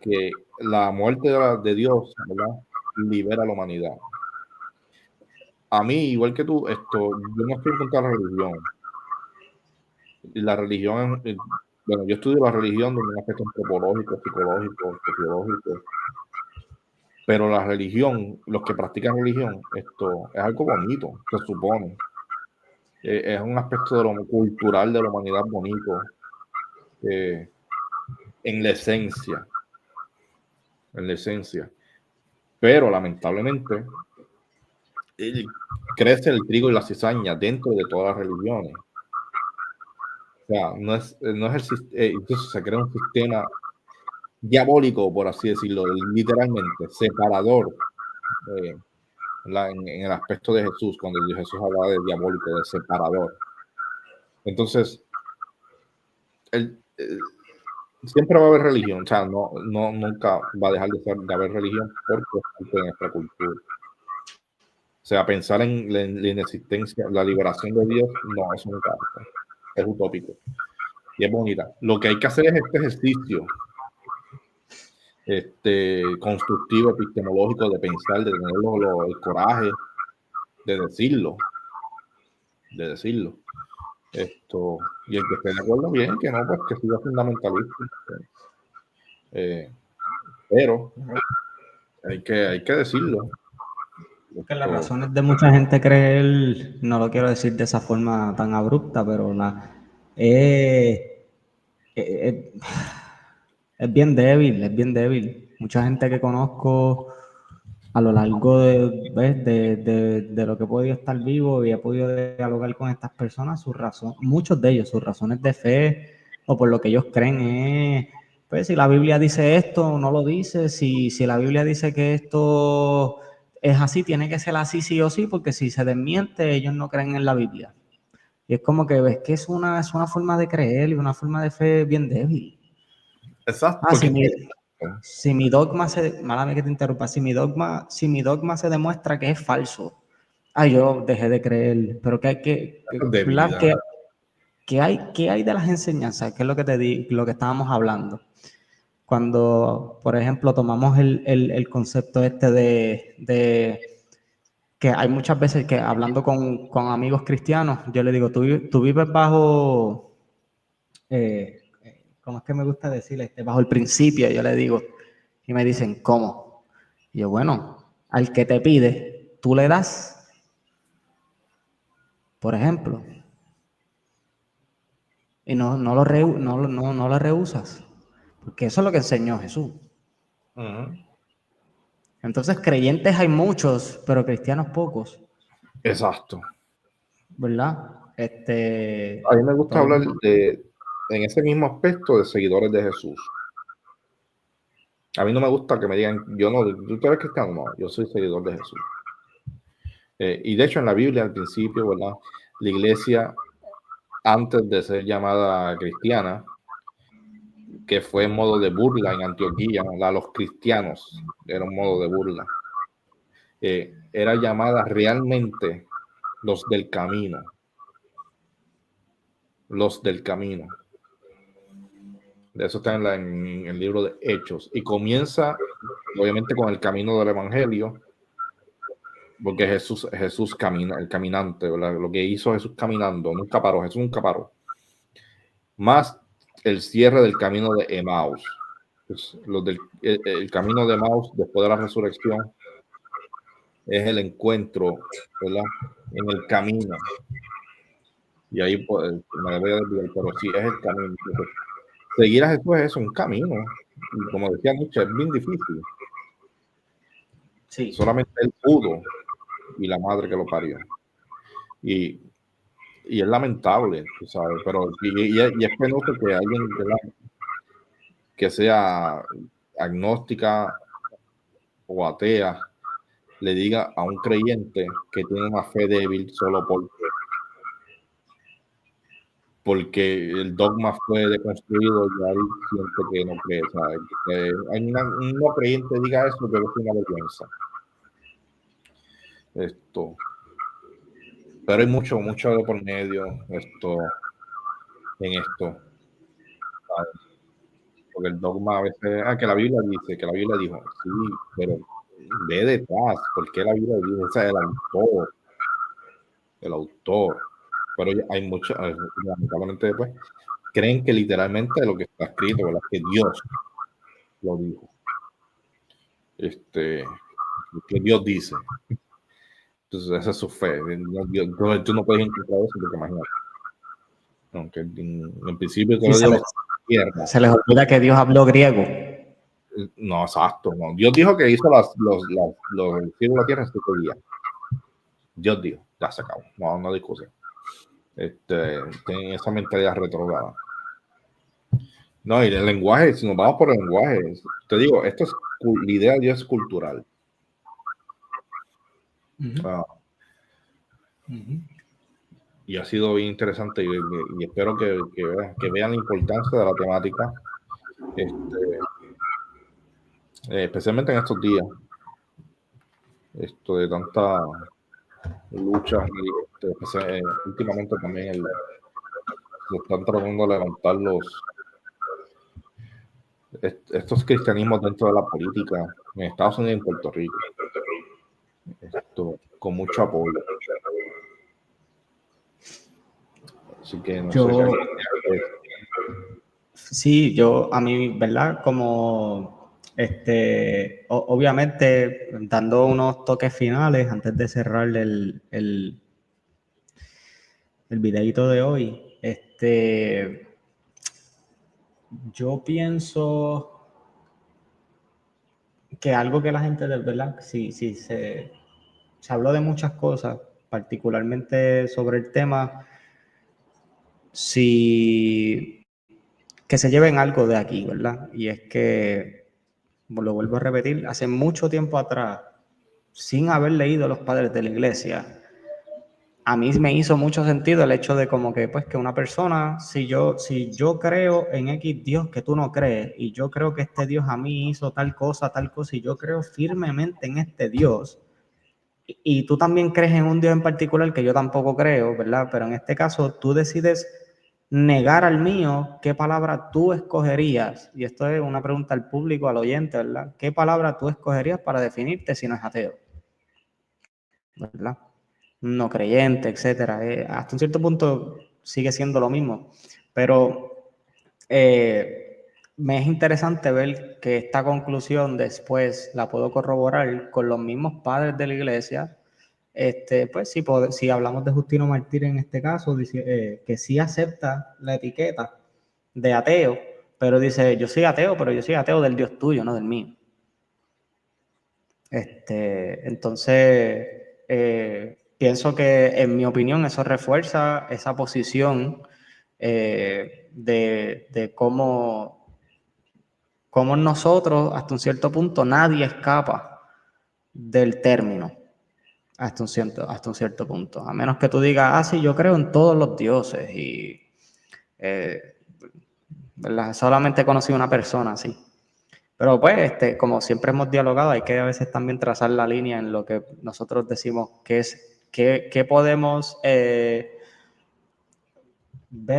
que la muerte de Dios, ¿verdad?, libera a la humanidad. A mí, igual que tú, yo no estoy en contra de la religión. Y la religión, bueno, yo estudio la religión desde un aspecto antropológico, psicológico, sociológico, pero la religión, los que practican religión, es algo bonito, se supone. Es un aspecto de lo cultural de la humanidad bonito, en la esencia, pero lamentablemente crece el trigo y la cizaña dentro de todas las religiones. O sea, no es entonces se crea un sistema diabólico, por así decirlo, literalmente separador, en el aspecto de Jesús, cuando Jesús hablaba de diabólico, de separador. Entonces, siempre va a haber religión, o sea, nunca va a dejar de haber religión porque es parte de nuestra cultura. O sea, pensar en la inexistencia, la liberación de Dios, no, eso nunca es utópico. Y es bonita. Lo que hay que hacer es este ejercicio constructivo, epistemológico, de pensar, de tener el coraje de decirlo. Y el que esté de acuerdo, bien, que no, pues que siga fundamentalista. Pero hay que decirlo. Que las razones de mucha gente creer, no lo quiero decir de esa forma tan abrupta, pero es bien débil, es bien débil. Mucha gente que conozco a lo largo de lo que he podido estar vivo y he podido dialogar con estas personas, muchos de ellos, sus razones de fe o por lo que ellos creen es, pues si la Biblia dice esto, no lo dice, si la Biblia dice que esto es así, tiene que ser así sí o sí, porque si se desmiente, ellos no creen en la Biblia. Y es como que ves que es una forma de creer y una forma de fe bien débil. Exacto. Ah, Porque si mi dogma málame que te interrumpa, si mi dogma se demuestra que es falso, yo dejé de creer, pero eso es ¿verdad? debilidad. ¿Qué hay de las enseñanzas? ¿Qué es lo que te di, lo que estábamos hablando? Cuando, por ejemplo, tomamos el concepto este de que hay muchas veces que hablando con amigos cristianos, yo le digo, tú vives bajo, ¿cómo es que me gusta decirle? Bajo el principio, yo le digo, y me dicen, ¿cómo? Y yo, bueno, al que te pide, tú le das, por ejemplo, y no lo rehusas, porque eso es lo que enseñó Jesús. Ujú. Entonces, creyentes hay muchos, pero cristianos pocos, Exacto. ¿verdad? A mí me gusta Todo el hablar mundo. en ese mismo aspecto de seguidores de Jesús. A mí no me gusta que me digan, ¿tú eres cristiano? No, yo soy seguidor de Jesús. Y de hecho en la Biblia al principio, ¿verdad? La iglesia, antes de ser llamada cristiana, que fue en modo de burla en Antioquía, ¿verdad? Los cristianos, era un modo de burla. Era llamada realmente los del camino. Los del camino. De eso está en el libro de Hechos. Y comienza, obviamente, con el camino del Evangelio, porque Jesús camina, el caminante, ¿verdad? Lo que hizo Jesús caminando, nunca paró, Jesús nunca paró. Más el cierre del camino de Emaús. Pues, el camino de Emaús después de la resurrección es el encuentro, ¿verdad? En el camino. Y ahí pues, me voy a desviar, pero sí es el camino. Entonces, seguir a Jesús es un camino. Y como decía Nietzsche, es bien difícil. Sí. Solamente él pudo y la madre que lo parió. Y es lamentable, tú sabes, pero y es penoso que alguien, ¿verdad?, que sea agnóstica o atea le diga a un creyente que tiene una fe débil solo porque el dogma fue deconstruido y ahí siente que no cree. ¿Sabes? Que un no creyente diga eso, pero es una vergüenza. Pero hay mucho de por medio en esto. ¿Sabes? Porque el dogma a veces, que la Biblia dice, que la Biblia dijo, sí, pero ve detrás, porque la Biblia dice, o sea, el autor, pero hay muchos, lamentablemente después, creen que literalmente lo que está escrito, ¿verdad?, que Dios lo dijo, que Dios dice, entonces esa es su fe, tú no puedes encontrar eso porque imagínate, aunque en principio Sí, todo Dios tierra. se les olvida que Dios habló griego. No, exacto, no. Dios dijo que hizo el cielo y la tierra en 7 días. Dios dijo, ya se acabó, no discusión. Tienen esa mentalidad retrograda. No, y el lenguaje, si nos vamos por el lenguaje, te digo, la idea de Dios es cultural. Y ha sido bien interesante y espero que vean la importancia de la temática, especialmente en estos días, de tanta lucha y últimamente también se están tratando de levantar estos cristianismos dentro de la política en Estados Unidos y en Puerto Rico, con mucho apoyo. Así que no sé. Sí, a mí, ¿verdad? Como, obviamente, dando unos toques finales antes de cerrar el videito de hoy, yo pienso que algo que la gente, ¿verdad? Sí, se habló de muchas cosas, particularmente sobre el tema, sí, que se lleven algo de aquí, ¿verdad? Y es que, lo vuelvo a repetir, hace mucho tiempo atrás, sin haber leído los padres de la iglesia, a mí me hizo mucho sentido el hecho de como que, pues, que una persona, si yo creo en X Dios que tú no crees, y yo creo que este Dios a mí hizo tal cosa, y yo creo firmemente en este Dios, y tú también crees en un Dios en particular que yo tampoco creo, ¿verdad? Pero en este caso tú decides negar al mío, ¿qué palabra tú escogerías? Y esto es una pregunta al público, al oyente, ¿verdad? ¿Qué palabra tú escogerías para definirte si no es ateo? ¿Verdad? No creyente, etcétera. Hasta un cierto punto sigue siendo lo mismo, pero me es interesante ver que esta conclusión después la puedo corroborar con los mismos padres de la iglesia. Pues si hablamos de Justino Martínez en este caso, dice, que sí acepta la etiqueta de ateo, pero dice, yo soy ateo, pero yo soy ateo del Dios tuyo, no del mío. Entonces, pienso que, en mi opinión, eso refuerza esa posición de cómo nosotros, hasta un cierto punto, nadie escapa del término, hasta un cierto punto. A menos que tú digas, sí, yo creo en todos los dioses y ¿verdad? Solamente he conocido una persona así. Pero pues, como siempre hemos dialogado, hay que a veces también trazar la línea en lo que nosotros decimos que es, que podemos ver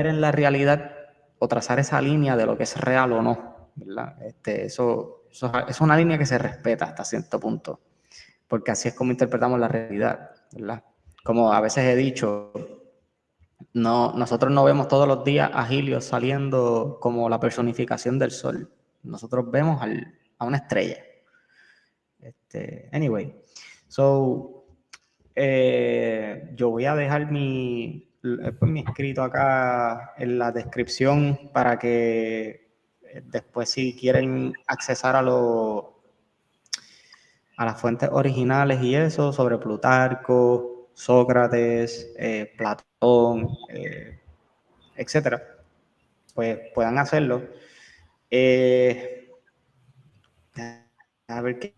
en la realidad o trazar esa línea de lo que es real o no, ¿verdad? Eso es una línea que se respeta hasta cierto punto, porque así es como interpretamos la realidad, ¿verdad? Como a veces he dicho, nosotros no vemos todos los días a Helios saliendo como la personificación del sol. Nosotros vemos a una estrella. Anyway, so yo voy a dejar mi escrito acá en la descripción para que después, si quieren accesar a las fuentes originales y eso, sobre Plutarco, Sócrates, Platón, etcétera, pues puedan hacerlo. A ver qué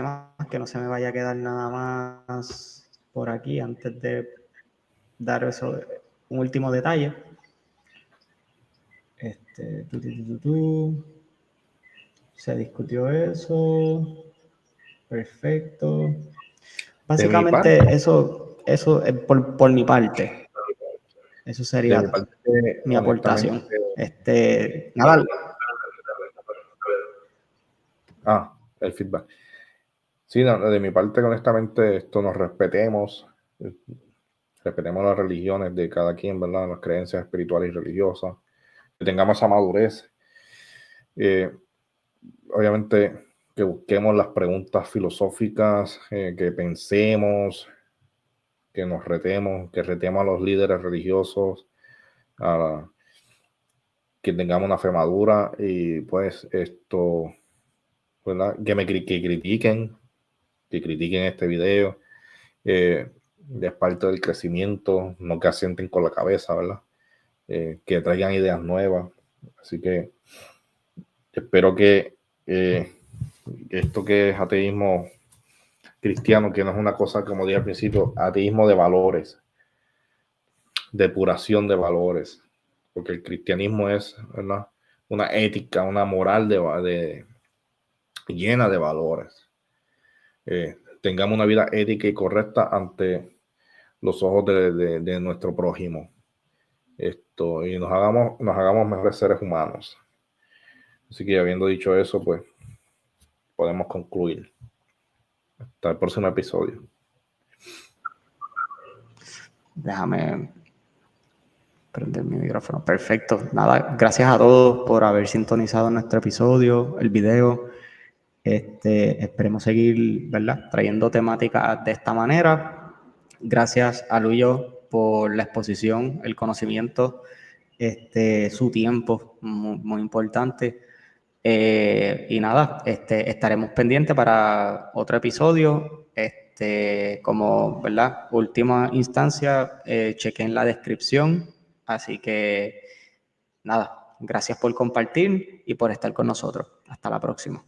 más, que no se me vaya a quedar nada más por aquí antes de dar eso, un último detalle. Se discutió eso. Perfecto. Básicamente eso es por mi parte. Eso De sería mi parte, mi honestamente. aportación. Nada. El feedback. Sí, no, de mi parte, honestamente, esto nos respetemos las religiones de cada quien, ¿verdad? Las creencias espirituales y religiosas, que tengamos esa madurez. Obviamente, que busquemos las preguntas filosóficas, que pensemos, que nos retemos, que retemos a los líderes religiosos, que tengamos una fe madura y pues esto, ¿verdad? Que critiquen este video. Es parte del crecimiento, no que asienten con la cabeza, ¿verdad? Que traigan ideas nuevas. Así que espero que esto que es ateísmo cristiano, que no es una cosa, como dije al principio, ateísmo de valores, depuración de valores, porque el cristianismo es, ¿verdad?, una ética, una moral llena de valores. Tengamos una vida ética y correcta ante los ojos de nuestro prójimo. Y nos hagamos mejores seres humanos. Así que, habiendo dicho eso, pues podemos concluir. Hasta el próximo episodio. Déjame prender mi micrófono. Perfecto. Nada, gracias a todos por haber sintonizado nuestro episodio, el video. Esperemos seguir, ¿verdad?, trayendo temáticas de esta manera. Gracias a Luyo por la exposición, el conocimiento, su tiempo, muy, muy importante. Y nada, estaremos pendientes para otro episodio. Como, ¿verdad?, última instancia, chequen la descripción. Así que nada, gracias por compartir y por estar con nosotros. Hasta la próxima.